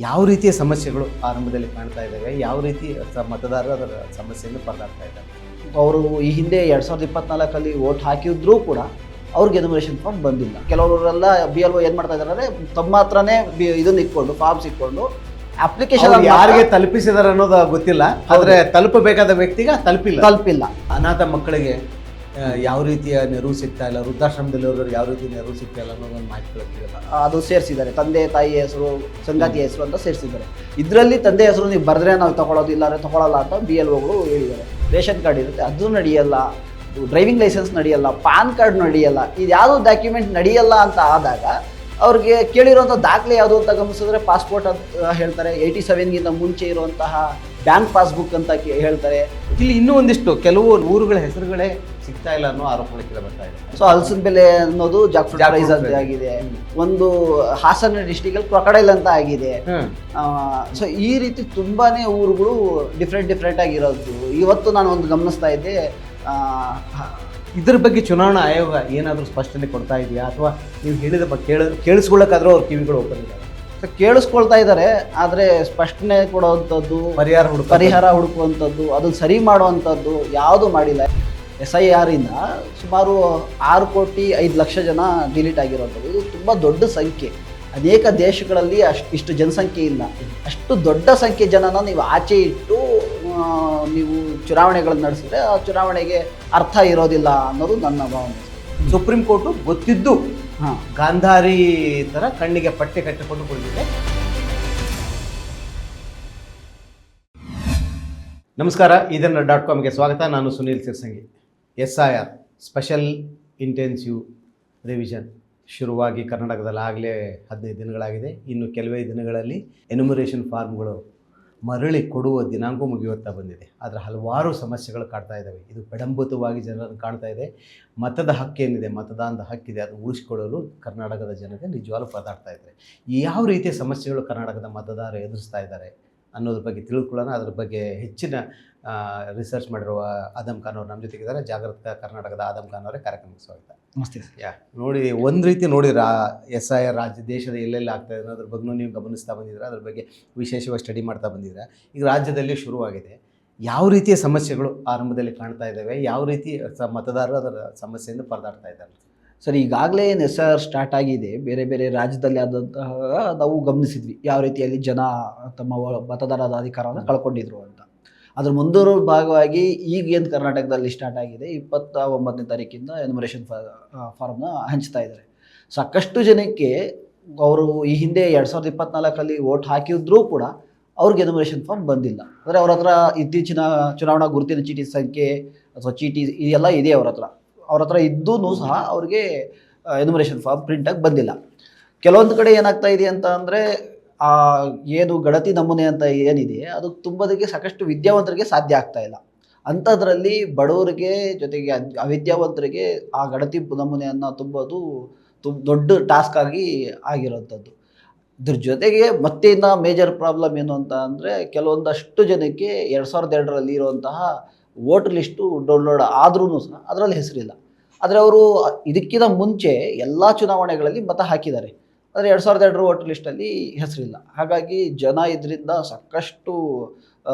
ಯಾವ ರೀತಿಯ ಸಮಸ್ಯೆಗಳು ಆರಂಭದಲ್ಲಿ ಕಾಣ್ತಾ ಇದ್ದಾವೆ, ಯಾವ ರೀತಿ ಮತದಾರರು ಅದರ ಸಮಸ್ಯೆಯನ್ನು ಪರದಾಡ್ತಾ ಇದ್ದಾರೆ? ಅವರು ಈ ಹಿಂದೆ 2024 ವೋಟ್ ಹಾಕಿದ್ರೂ ಕೂಡ ಅವ್ರಿಗೆ ಎನ್ಯುಮರೇಷನ್ ಫಾರ್ಮ್ ಬಂದಿಲ್ಲ. ಕೆಲವರೆಲ್ಲ BLO ಏನು ಮಾಡ್ತಾ ಇದ್ದಾರೆ ಅಂದರೆ ತಮ್ಮ ಹತ್ರನೇ ಇದನ್ನ ಇಟ್ಕೊಂಡು ಫಾರ್ಮ್ಸ್ ಇಟ್ಕೊಂಡು ಅಪ್ಲಿಕೇಶನ್ ಯಾರಿಗೆ ತಲುಪಿಸಿದಾರೆ ಅನ್ನೋದು ಗೊತ್ತಿಲ್ಲ, ಆದರೆ ತಲುಪಬೇಕಾದ ವ್ಯಕ್ತಿಗೆ ತಲುಪಿಲ್ಲ. ಅನಾಥ ಮಕ್ಕಳಿಗೆ ಯಾವ ರೀತಿಯ ನೆರವು ಸಿಗ್ತಾ ಇಲ್ಲ, ವೃದ್ಧಾಶ್ರಮದಲ್ಲಿರೋರು ಯಾವ ರೀತಿ ನೆರವು ಸಿಗ್ತಾ ಇಲ್ಲ ಅನ್ನೋದೊಂದು ಮಾಹಿತಿ ಅದು ಸೇರಿಸಿದ್ದಾರೆ. ತಂದೆ ತಾಯಿ ಹೆಸರು, ಸಂಗಾತಿ ಹೆಸರು ಅಂತ ಸೇರಿಸಿದ್ದಾರೆ. ಇದರಲ್ಲಿ ತಂದೆ ಹೆಸರು ನೀವು ಬರೆದ್ರೆ ನಾವು ತಗೊಳ್ಳೋದು, ಇಲ್ಲಾಂದರೆ ತಗೊಳ್ಳಲ್ಲ ಅಂತ BLOಗಳು ಹೇಳಿದ್ದಾರೆ. ರೇಷನ್ ಕಾರ್ಡ್ ಇರುತ್ತೆ, ಅದು ನಡೆಯಲ್ಲ. ಡ್ರೈವಿಂಗ್ ಲೈಸೆನ್ಸ್ ನಡೆಯಲ್ಲ, ಪಾನ್ ಕಾರ್ಡ್ ನಡೆಯಲ್ಲ. ಇದು ಯಾವುದೋ ಡಾಕ್ಯುಮೆಂಟ್ ನಡೆಯಲ್ಲ ಅಂತ ಆದಾಗ ಅವ್ರಿಗೆ ಕೇಳಿರುವಂಥ ದಾಖಲೆ ಯಾವುದು ಅಂತ ಗಮನಿಸಿದ್ರೆ ಪಾಸ್ಪೋರ್ಟ್ ಅಂತ ಹೇಳ್ತಾರೆ. 87ಗಿಂತ ಮುಂಚೆ ಇರುವಂತಹ ಬ್ಯಾಂಕ್ ಪಾಸ್ಬುಕ್ ಅಂತ ಹೇಳ್ತಾರೆ. ಇಲ್ಲಿ ಇನ್ನೂ ಒಂದಿಷ್ಟು ಕೆಲವು ಊರುಗಳ ಹೆಸರುಗಳೇ ಸಿಗ್ತಾ ಇಲ್ಲ ಅನ್ನೋ ಆರೋಪಗಳು ಬರ್ತಾ ಇದೆ. ಸೊ ಹಲಸಿನ ಬೆಲೆ ಅನ್ನೋದು ಜಾಕ್ಫ್ರೂಟ್ ಪ್ರೈಸ್ ಅಂತ ಆಗಿದೆ. ಒಂದು ಹಾಸನ ಡಿಸ್ಟಿಕಲ್ಲಿ ಕ್ರೊಕಡೈಲ್ ಅಂತ ಆಗಿದೆ. ಸೊ ಈ ರೀತಿ ತುಂಬಾನೇ ಊರುಗಳು ಡಿಫ್ರೆಂಟ್ ಆಗಿರೋದು ಇವತ್ತು ನಾನು ಒಂದು ಗಮನಿಸ್ತಾ ಇದ್ದೆ. ಇದ್ರ ಬಗ್ಗೆ ಚುನಾವಣಾ ಆಯೋಗ ಏನಾದರೂ ಸ್ಪಷ್ಟನೆ ಕೊಡ್ತಾ ಇದೆಯಾ, ಅಥವಾ ನೀವು ಹೇಳಿದ ಕೇಳಿಸ್ಕೊಳ್ಳೋಕ್ಕಾದ್ರೂ ಅವ್ರ ಕಿವಿಗಳು ಓಪನ್ ಇದ್ದಾರೆ? ಸೊ ಕೇಳಿಸ್ಕೊಳ್ತಾ ಇದ್ದಾರೆ, ಆದರೆ ಸ್ಪಷ್ಟನೆ ಕೊಡುವಂಥದ್ದು, ಪರಿಹಾರ ಹುಡುಕುವಂಥದ್ದು, ಅದನ್ನು ಸರಿ ಮಾಡುವಂಥದ್ದು ಯಾವುದು ಮಾಡಿಲ್ಲ. SIR ಇಂದ ಸುಮಾರು 6,05,00,000 ಜನ ಡಿಲೀಟ್ ಆಗಿರುವಂಥದ್ದು. ಇದು ತುಂಬ ದೊಡ್ಡ ಸಂಖ್ಯೆ. ಅನೇಕ ದೇಶಗಳಲ್ಲಿ ಇಷ್ಟು ಜನಸಂಖ್ಯೆ ಇಲ್ಲ. ಅಷ್ಟು ದೊಡ್ಡ ಸಂಖ್ಯೆ ಜನನ ನೀವು ಆಚೆ ಇಟ್ಟು ನೀವು ಚುನಾವಣೆಗಳನ್ನು ನಡೆಸಿದ್ರೆ ಆ ಚುನಾವಣೆಗೆ ಅರ್ಥ ಇರೋದಿಲ್ಲ ಅನ್ನೋದು ನನ್ನ ಭಾವನೆ. ಸುಪ್ರೀಂ ಕೋರ್ಟು ಗೊತ್ತಿದ್ದು ಗಾಂಧಾರಿ ಥರ ಕಣ್ಣಿಗೆ ಪಟ್ಟೆ ಕಟ್ಟಿಕೊಂಡು ಕುಳಿತಿದೆ. ನಮಸ್ಕಾರ, ಇದನ್ನ.comಗೆ ಸ್ವಾಗತ. ನಾನು Sunil Sirsangi. SIR special intensive revision ಶುರುವಾಗಿ ಕರ್ನಾಟಕದಲ್ಲಿ ಆಗಲೇ 15 ದಿನಗಳಾಗಿದೆ. ಇನ್ನು ಕೆಲವೇ ದಿನಗಳಲ್ಲಿ ಎನ್ಯುಮರೇಷನ್ ಫಾರ್ಮ್ಗಳು ಮರಳಿ ಕೊಡುವ ದಿನಾಂಕ ಮುಗಿಯುತ್ತಾ ಬಂದಿದೆ. ಆದರೆ ಹಲವಾರು ಸಮಸ್ಯೆಗಳು ಕಾಡ್ತಾ ಇದ್ದಾವೆ. ಇದು ಬೆಡಂಬುತವಾಗಿ ಜನರನ್ನು ಕಾಣ್ತಾ ಇದೆ. ಮತದ ಹಕ್ಕೇನಿದೆ, ಮತದಾನದ ಹಕ್ಕಿದೆ, ಅದು ಉಳಿಸಿಕೊಳ್ಳಲು ಕರ್ನಾಟಕದ ಜನತೆ ನಿಜವಾಗ್ಲೂ ಪರದಾಡ್ತಾ ಇದ್ದಾರೆ. ಯಾವ ರೀತಿಯ ಸಮಸ್ಯೆಗಳು ಕರ್ನಾಟಕದ ಮತದಾರರು ಎದುರಿಸ್ತಾ ಇದ್ದಾರೆ ಅನ್ನೋದ್ರ ಬಗ್ಗೆ ತಿಳಿದುಕೊಳ್ಳೋಣ. ಅದ್ರ ಬಗ್ಗೆ ಹೆಚ್ಚಿನ ರಿಸರ್ಚ್ ಮಾಡಿರುವ ಆದಮ್ ಖಾನ್ ಅವರು ನಮ್ಮ ಜೊತೆಗಿದ್ದಾರೆ. ಜಾಗೃತ ಕರ್ನಾಟಕದ ಆದಮ್ ಖಾನ್ ಅವರೇ ಕಾರ್ಯಕ್ರಮಕ್ಕೆ ಸ್ವಾಗತ. ನಮಸ್ತೆ. ನೋಡಿ, ಒಂದು ರೀತಿ ನೋಡಿದ್ರೆ SIR ದೇಶದ ಎಲ್ಲೆಲ್ಲಿ ಆಗ್ತಾ ಇದೆ ಅದ್ರ ಬಗ್ಗೆ ನೀವು ಗಮನಿಸ್ತಾ ಬಂದಿದ್ರೆ, ಅದ್ರ ಬಗ್ಗೆ ವಿಶೇಷವಾಗಿ ಸ್ಟಡಿ ಮಾಡ್ತಾ ಬಂದಿದ್ರೆ. ಈಗ ರಾಜ್ಯದಲ್ಲಿ ಶುರುವಾಗಿದೆ. ಯಾವ ರೀತಿಯ ಸಮಸ್ಯೆಗಳು ಆರಂಭದಲ್ಲಿ ಕಾಣ್ತಾ ಇದ್ದಾವೆ, ಯಾವ ರೀತಿ ಮತದಾರರು ಅದರ ಸಮಸ್ಯೆಯಿಂದ ಪರದಾಡ್ತಾ ಇದ್ದಾರೆ? ಸರ್, ಈಗಾಗಲೇ SIR ಸ್ಟಾರ್ಟ್ ಆಗಿದೆ. ಬೇರೆ ಬೇರೆ ರಾಜ್ಯದಲ್ಲಿ ಆದಂತಹ ನಾವು ಗಮನಿಸಿದ್ವಿ ಯಾವ ರೀತಿಯಲ್ಲಿ ಜನ ತಮ್ಮ ಮತದಾನದ ಅಧಿಕಾರವನ್ನು ಕಳ್ಕೊಂಡಿದ್ರು ಅಂತ. ಅದ್ರ ಮುಂದುವರಿದ ಭಾಗವಾಗಿ ಈಗ ಏನು ಕರ್ನಾಟಕದಲ್ಲಿ ಸ್ಟಾರ್ಟ್ ಆಗಿದೆ, 29ನೇ ತಾರೀಕಿಂದ ಎನ್ಯುಮರೇಷನ್ ಫಾರ್ಮ್ನ ಹಂಚ್ತಾ ಇದ್ದಾರೆ. ಸಾಕಷ್ಟು ಜನಕ್ಕೆ ಅವರು ಈ ಹಿಂದೆ 2024 ವೋಟ್ ಹಾಕಿದ್ರೂ ಕೂಡ ಅವ್ರಿಗೆ ಎನ್ಯುಮರೇಷನ್ ಫಾರ್ಮ್ ಬಂದಿಲ್ಲ. ಅಂದರೆ ಅವ್ರ ಹತ್ರ ಇತ್ತೀಚಿನ ಚುನಾವಣಾ ಗುರುತಿನ ಚೀಟಿ ಸಂಖ್ಯೆ ಅಥವಾ ಚೀಟಿ ಇದೆಲ್ಲ ಇದೆ ಅವ್ರ ಹತ್ರ ಇದ್ದೂ ಸಹ ಅವ್ರಿಗೆ ಎನ್ಯುಮರೇಷನ್ ಫಾರ್ಮ್ ಪ್ರಿಂಟಾಗಿ ಬಂದಿಲ್ಲ. ಕೆಲವೊಂದು ಕಡೆ ಏನಾಗ್ತಾ ಇದೆ ಅಂತ ಅಂದರೆ ಏನು ಗಣತಿ ನಮೂನೆ ಅಂತ ಏನಿದೆ ಅದು ತುಂಬೋದಕ್ಕೆ ಸಾಕಷ್ಟು ವಿದ್ಯಾವಂತರಿಗೆ ಸಾಧ್ಯ ಆಗ್ತಾ ಇಲ್ಲ. ಅಂಥದ್ರಲ್ಲಿ ಬಡವರಿಗೆ ಜೊತೆಗೆ ಅವಿದ್ಯಾವಂತರಿಗೆ ಆ ಗಣತಿ ನಮೂನೆಯನ್ನು ತುಂಬೋದು ದೊಡ್ಡ ಟಾಸ್ಕ್ ಆಗಿರೋಂಥದ್ದು. ಇದ್ರ ಜೊತೆಗೆ ಮತ್ತೆ ಇನ್ನು ಮೇಜರ್ ಪ್ರಾಬ್ಲಮ್ ಏನು ಅಂತ ಅಂದರೆ, ಕೆಲವೊಂದಷ್ಟು ಜನಕ್ಕೆ 2002 ಇರುವಂತಹ ವೋಟರ್ ಲಿಸ್ಟು ಡೌನ್ಲೋಡ್ ಆದ್ರೂ ಸಹ ಅದರಲ್ಲಿ ಹೆಸರಿಲ್ಲ. ಆದರೆ ಅವರು ಇದಕ್ಕಿಂತ ಮುಂಚೆ ಎಲ್ಲ ಚುನಾವಣೆಗಳಲ್ಲಿ ಮತ ಹಾಕಿದ್ದಾರೆ, ಆದರೆ 2002 ವೋಟರ್ ಲಿಸ್ಟಲ್ಲಿ ಹೆಸರಿಲ್ಲ. ಹಾಗಾಗಿ ಜನ ಇದರಿಂದ ಸಾಕಷ್ಟು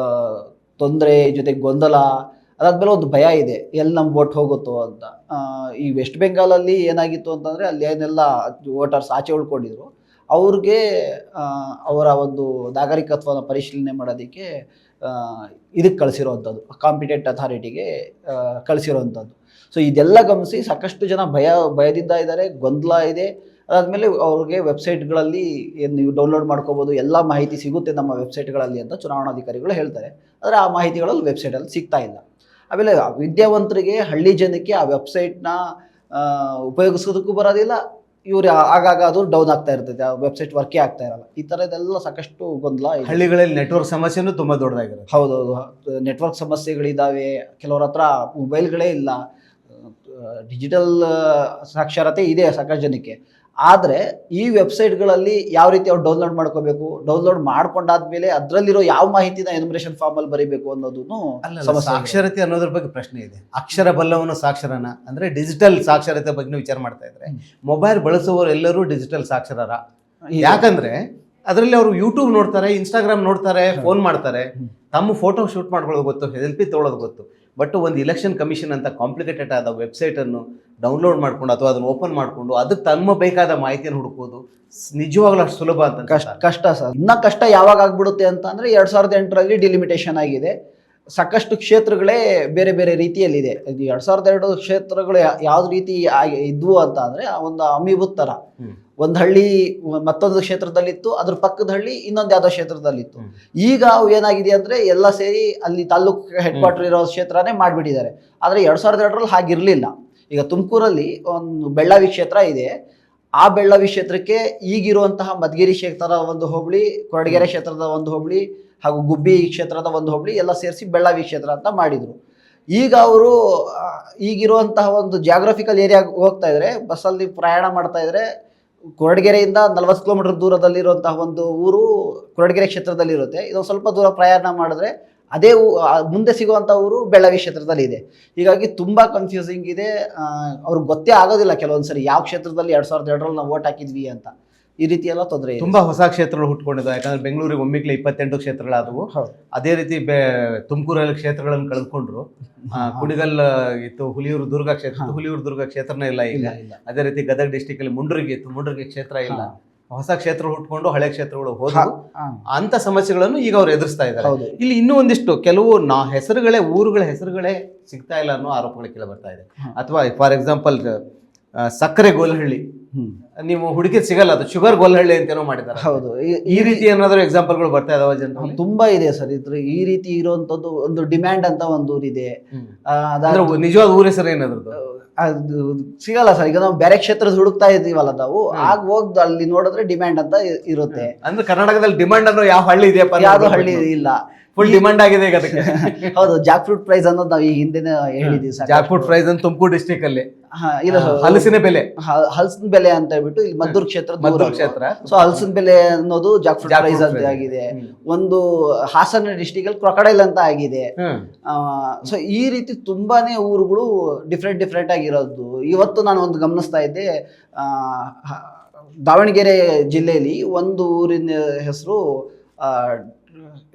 ತೊಂದರೆ, ಜೊತೆಗೆ ಗೊಂದಲ, ಅದಾದಮೇಲೆ ಒಂದು ಭಯ ಇದೆ, ಎಲ್ಲಿ ನಮ್ಮ ವೋಟ್ ಹೋಗುತ್ತೋ ಅಂತ. ಈ ವೆಸ್ಟ್ ಬೆಂಗಾಲಲ್ಲಿ ಏನಾಗಿತ್ತು ಅಂತಂದರೆ, ಅಲ್ಲಿ ಏನೆಲ್ಲ ವೋಟರ್ಸ್ ಆಚೆ ಉಳ್ಕೊಂಡಿದ್ರು ಅವ್ರಿಗೆ ಅವರ ಒಂದು ನಾಗರಿಕತ್ವನ ಪರಿಶೀಲನೆ ಮಾಡೋದಕ್ಕೆ ಇದಕ್ಕೆ ಕಳಿಸಿರೋವಂಥದ್ದು, ಕಾಂಪಿಟೆಂಟ್ ಅಥಾರಿಟಿಗೆ ಕಳಿಸಿರೋವಂಥದ್ದು. ಸೊ ಇದೆಲ್ಲ ಗಮನಿಸಿ ಸಾಕಷ್ಟು ಜನ ಭಯದಿಂದ ಇದ್ದಾರೆ, ಗೊಂದಲ ಇದೆ. ಅದಾದಮೇಲೆ ಅವ್ರಿಗೆ ವೆಬ್ಸೈಟ್ಗಳಲ್ಲಿ ಏನು ನೀವು ಡೌನ್ಲೋಡ್ ಮಾಡ್ಕೋಬೋದು, ಎಲ್ಲ ಮಾಹಿತಿ ಸಿಗುತ್ತೆ ನಮ್ಮ ವೆಬ್ಸೈಟ್ಗಳಲ್ಲಿ ಅಂತ ಚುನಾವಣಾಧಿಕಾರಿಗಳು ಹೇಳ್ತಾರೆ. ಆದರೆ ಆ ಮಾಹಿತಿಗಳಲ್ಲಿ ವೆಬ್ಸೈಟಲ್ಲಿ ಸಿಗ್ತಾ ಇಲ್ಲ. ಆಮೇಲೆ ವಿದ್ಯಾವಂತರಿಗೆ, ಹಳ್ಳಿ ಜನಕ್ಕೆ ಆ ವೆಬ್ಸೈಟ್ನ ಉಪಯೋಗಿಸೋದಕ್ಕೂ ಬರೋದಿಲ್ಲ. ಇವ್ರು ಆಗಾಗ ಅದು ಡೌನ್ ಆಗ್ತಾ ಇರ್ತೈತೆ, ಆ ವೆಬ್ಸೈಟ್ ವರ್ಕೇ ಆಗ್ತಾ ಇರಲ್ಲ. ಈ ಥರದ್ದೆಲ್ಲ ಸಾಕಷ್ಟು ಗೊಂದಲ. ಹಳ್ಳಿಗಳಲ್ಲಿ ನೆಟ್ವರ್ಕ್ ಸಮಸ್ಯೆನೂ ತುಂಬ ದೊಡ್ಡದಾಗಿರುತ್ತೆ. ಹೌದೌದು, ನೆಟ್ವರ್ಕ್ ಸಮಸ್ಯೆಗಳಿದ್ದಾವೆ. ಕೆಲವ್ರ ಹತ್ರ ಮೊಬೈಲ್ಗಳೇ ಇಲ್ಲ. ಡಿಜಿಟಲ್ ಸಾಕ್ಷರತೆ ಇದೆ ಸಾಕಷ್ಟು ಜನಕ್ಕೆ, ಆದರೆ ಈ ವೆಬ್ಸೈಟ್ಗಳಲ್ಲಿ ಯಾವ ರೀತಿ ಅವ್ರು ಡೌನ್ಲೋಡ್ ಮಾಡ್ಕೋಬೇಕು, ಡೌನ್ಲೋಡ್ ಮಾಡ್ಕೊಂಡಾದ್ಮೇಲೆ ಅದರಲ್ಲಿರೋ ಯಾವ ಮಾಹಿತಿನ ಎನ್ಯುಮರೇಷನ್ ಫಾರ್ಮಲ್ಲಿ ಬರೀಬೇಕು ಅನ್ನೋದನ್ನು ಸಾಕ್ಷರತೆ ಅನ್ನೋದ್ರ ಬಗ್ಗೆ ಪ್ರಶ್ನೆ ಇದೆ. ಅಕ್ಷರ ಬಲ್ಲವನು ಸಾಕ್ಷರನ ಅಂದರೆ ಡಿಜಿಟಲ್ ಸಾಕ್ಷರತೆ ಬಗ್ಗೆ ವಿಚಾರ ಮಾಡ್ತಾ ಇದ್ರೆ, ಮೊಬೈಲ್ ಬಳಸುವವರು ಎಲ್ಲರೂ ಡಿಜಿಟಲ್ ಸಾಕ್ಷರರ. ಯಾಕಂದ್ರೆ ಅದರಲ್ಲಿ ಅವರು ಯೂಟ್ಯೂಬ್ ನೋಡ್ತಾರೆ, ಇನ್ಸ್ಟಾಗ್ರಾಮ್ ನೋಡ್ತಾರೆ, ಫೋನ್ ಮಾಡ್ತಾರೆ, ತಮ್ಮ ಫೋಟೋ ಶೂಟ್ ಮಾಡ್ಕೊಳ್ಳೋದು ಗೊತ್ತು, ಸೆಲ್ಫಿ ತೊಗೊಳೋದು ಗೊತ್ತು. ಬಟ್ ಒಂದು ಇಲೆಕ್ಷನ್ ಕಮಿಷನ್ ಅಂತ ಕಾಂಪ್ಲಿಕೇಟೆಡ್ ಆದ ವೆಬ್ಸೈಟನ್ನು ಡೌನ್ಲೋಡ್ ಮಾಡ್ಕೊಂಡು ಅಥವಾ ಅದನ್ನು ಓಪನ್ ಮಾಡಿಕೊಂಡು ಅದಕ್ಕೆ ತಮ್ಮ ಬೇಕಾದ ಮಾಹಿತಿಯನ್ನು ಹುಡುಕೋದು ನಿಜವಾಗ್ಲೂ ಅಷ್ಟು ಸುಲಭ ಅಂತ ಕಷ್ಟ ಸರ್. ಇನ್ನ ಕಷ್ಟ ಯಾವಾಗ ಆಗ್ಬಿಡುತ್ತೆ ಅಂತ ಅಂದ್ರೆ 2008ರಲ್ಲಿ ಡಿಲಿಮಿಟೇಷನ್ ಆಗಿದೆ. ಸಾಕಷ್ಟು ಕ್ಷೇತ್ರಗಳೇ ಬೇರೆ ಬೇರೆ ರೀತಿಯಲ್ಲಿದೆ. 2002 ಕ್ಷೇತ್ರಗಳು ಯಾವ್ದು ರೀತಿ ಇದ್ವು ಅಂತ ಅಂದ್ರೆ ಒಂದು ಅಮೀಬುತ್ ತರ, ಒಂದು ಹಳ್ಳಿ ಮತ್ತೊಂದು ಕ್ಷೇತ್ರದಲ್ಲಿತ್ತು, ಅದ್ರ ಪಕ್ಕದ ಹಳ್ಳಿ ಇನ್ನೊಂದು ಯಾವ್ದೋ ಕ್ಷೇತ್ರದಲ್ಲಿತ್ತು. ಈಗ ಅವು ಏನಾಗಿದೆ ಅಂದ್ರೆ ಎಲ್ಲ ಸೇರಿ ಅಲ್ಲಿ ತಾಲೂಕು ಹೆಡ್ ಕ್ವಾರ್ಟರ್ ಇರೋ ಕ್ಷೇತ್ರನೇ ಮಾಡ್ಬಿಟ್ಟಿದ್ದಾರೆ. ಆದ್ರೆ 2002ರಲ್ಲಿ ಹಾಗಿರ್ಲಿಲ್ಲ. ಈಗ ತುಮಕೂರಲ್ಲಿ ಒಂದು ಬೆಳ್ಳಾವಿ ಕ್ಷೇತ್ರ ಇದೆ. ಆ ಬೆಳ್ಳಾವಿ ಕ್ಷೇತ್ರಕ್ಕೆ ಈಗಿರುವಂತಹ ಮಧುಗಿರಿ ಕ್ಷೇತ್ರದ ಒಂದು ಹೋಬಳಿ, ಕೊರಟಗೆರೆ ಕ್ಷೇತ್ರದ ಒಂದು ಹೋಬಳಿ ಹಾಗೂ ಗುಬ್ಬಿ ಕ್ಷೇತ್ರದ ಒಂದು ಹೋಬಳಿ ಎಲ್ಲ ಸೇರಿಸಿ ಬೆಳ್ಳಾವಿ ಕ್ಷೇತ್ರ ಅಂತ ಮಾಡಿದ್ರು. ಈಗ ಅವರು ಈಗಿರುವಂತಹ ಒಂದು ಜಾಗ್ರಫಿಕಲ್ ಏರಿಯಾ ಹೋಗ್ತಾ ಇದ್ರೆ, ಬಸ್ಸಲ್ಲಿ ಪ್ರಯಾಣ ಮಾಡ್ತಾ ಇದ್ರೆ ಕೊರಟಗೆರೆಯಿಂದ 40 ಕಿಲೋಮೀಟರ್ ದೂರದಲ್ಲಿರುವಂತಹ ಒಂದು ಊರು ಕೊರಟಗೆರೆ ಕ್ಷೇತ್ರದಲ್ಲಿರುತ್ತೆ. ಇದೊಂದು ಸ್ವಲ್ಪ ದೂರ ಪ್ರಯಾಣ ಮಾಡಿದ್ರೆ ಅದೇ ಮುಂದೆ ಸಿಗುವಂಥ ಊರು ಬೆಳ್ಳಾವಿ ಕ್ಷೇತ್ರದಲ್ಲಿ ಇದೆ. ಹೀಗಾಗಿ ತುಂಬ ಕನ್ಫ್ಯೂಸಿಂಗ್ ಇದೆ. ಅವ್ರಿಗೆ ಗೊತ್ತೇ ಆಗೋದಿಲ್ಲ ಕೆಲವೊಂದ್ಸರಿ ಯಾವ ಕ್ಷೇತ್ರದಲ್ಲಿ 2002ರಲ್ಲಿ ನಾವು ವೋಟ್ ಹಾಕಿದ್ವಿ ಅಂತ. ಈ ರೀತಿ ಎಲ್ಲ ತೊಂದರೆ ಇದೆ. ತುಂಬಾ ಹೊಸ ಕ್ಷೇತ್ರಗಳು ಹುಟ್ಕೊಂಡಿದ್ದಾವೆ. ಯಾಕಂದ್ರೆ ಬೆಂಗಳೂರಿಗೆ ಒಮ್ಮಿಗ್ಲೆ 28 ಕ್ಷೇತ್ರಗಳಾದವು. ಅದೇ ರೀತಿ ತುಮಕೂರಲ್ಲಿ ಕ್ಷೇತ್ರಗಳನ್ನು ಕಳೆದುಕೊಂಡ್ರು. ಕುಣಿಗಲ್ ಇತ್ತು, ಹುಲಿಯೂರು ದುರ್ಗ ಕ್ಷೇತ್ರ, ಹುಲಿಯೂರು ದುರ್ಗ ಕ್ಷೇತ್ರನೇ ಇಲ್ಲ ಈಗ. ಅದೇ ರೀತಿ ಗದಗ ಡಿಸ್ಟಿಕ್ ಅಲ್ಲಿ ಮುಂಡ್ರಿಗೆ ಇತ್ತು, ಮುಂಡ್ರಿಗೆ ಕ್ಷೇತ್ರ ಇಲ್ಲ. ಹೊಸ ಕ್ಷೇತ್ರ ಹುಟ್ಕೊಂಡು ಹಳೆ ಕ್ಷೇತ್ರಗಳು ಹೋದವು. ಅಂತ ಸಮಸ್ಯೆಗಳನ್ನು ಈಗ ಅವ್ರು ಎದುರಿಸ್ತಾ ಇದ್ದಾರೆ. ಇಲ್ಲಿ ಇನ್ನೂ ಒಂದಿಷ್ಟು ಕೆಲವು ಹೆಸರುಗಳೇ, ಊರುಗಳ ಹೆಸರುಗಳೇ ಸಿಗ್ತಾ ಇಲ್ಲ ಅನ್ನೋ ಆರೋಪಗಳು ಕೇಳಿ ಬರ್ತಾ ಇದೆ. ಅಥವಾ ಫಾರ್ ಎಕ್ಸಾಂಪಲ್ ಸಕ್ಕರೆ ಗೋಲ್ಹಳ್ಳಿ, ನೀವು ಹುಡುಕಿದ್ ಸಿಗಲ್ಲ, ಅದು ಶುಗರ್ ಗೋಲ್ಹಳ್ಳಿ ಅಂತೇನೋ ಮಾಡಿದ್ದಾರೆ. ಹೌದು, ಈ ರೀತಿ ಏನಾದ್ರು ಎಕ್ಸಾಂಪಲ್ಗಳು ಬರ್ತಾ ಇದಾವ ಜನರಲ್ಲಿ? ತುಂಬಾ ಇದೆ ಸರ್. ಇದ್ರ ಈ ರೀತಿ ಇರುವಂತದ್ದು ಒಂದು ಡಿಮ್ಯಾಂಡ್ ಅಂತ ಒಂದು ಊರಿದೆ. ನಿಜವಾದ ಊರ ಹೆಸರು ಏನಾದ್ರದ್ದು ಅದು ಸಿಗಲ್ಲ ಸರ್. ಈಗ ನಾವು ಬೇರೆ ಕ್ಷೇತ್ರದ ಹುಡುಕ್ತಾ ಇದೀವಲ್ಲ ನಾವು, ಆಗ ಹೋಗ್ದು ಅಲ್ಲಿ ನೋಡಿದ್ರೆ ಡಿಮ್ಯಾಂಡ್ ಅಂತ ಇರುತ್ತೆ. ಅಂದ್ರೆ ಕರ್ನಾಟಕದಲ್ಲಿ ಡಿಮ್ಯಾಂಡ್ ಅನ್ನೋ ಯಾವ ಹಳ್ಳಿ ಇದೆಯಪ್ಪ? ಯಾವ್ದು ಹಳ್ಳಿ ಇಲ್ಲ, ಫುಲ್ ಡಿಮ್ಯಾಂಡ್ ಆಗಿದೆ ಈಗ ಅದಕ್ಕೆ. ಹೌದು, ಜಾಕ್ ಫ್ರೂಟ್ ಪ್ರೈಸ್ ಅನ್ನೋದು ನಾವು ಈ ಹಿಂದೆನೇ ಹೇಳಿದೀವಿ. ಜಾಕ್ ಫ್ರೂಟ್ ಪ್ರೈಸ್ ಅಂತ ತುಮಕೂರು ಡಿಸ್ಟ್ರಿಕ್ಟ್ ಅಲ್ಲಿ ಇಲ್ಲ, ಹಲಸಿನ ಬೆಲೆ, ಹಲಸಿನ ಬೆಲೆ ಅಂತ ಹೇಳ್ಬಿಟ್ಟು ಇಲ್ಲಿ ಮದ್ದೂರು ಕ್ಷೇತ್ರ. ಸೊ ಹಲಸಿನ ಬೆಲೆ ಅನ್ನೋದು ಜಾಕ್ ಫ್ರೂಟ್ ಪ್ರೈಸ್ ಅಂತ ಆಗಿದೆ. ಒಂದು ಹಾಸನ ಡಿಸ್ಟ್ರಿಕ್ಟ್ ಅಲ್ಲಿ ಕ್ರೊಕಡೈಲ್ ಅಂತ ಆಗಿದೆ. ಸೊ ಈ ರೀತಿ ತುಂಬಾನೇ ಊರುಗಳು ಡಿಫ್ರೆಂಟ್ ಆಗಿರೋದು. ಇವತ್ತು ನಾನು ಒಂದು ಗಮನಿಸ್ತಾ ಇದ್ದೆ, ದಾವಣಗೆರೆ ಜಿಲ್ಲೆಯಲ್ಲಿ ಒಂದು ಊರಿನ ಹೆಸರು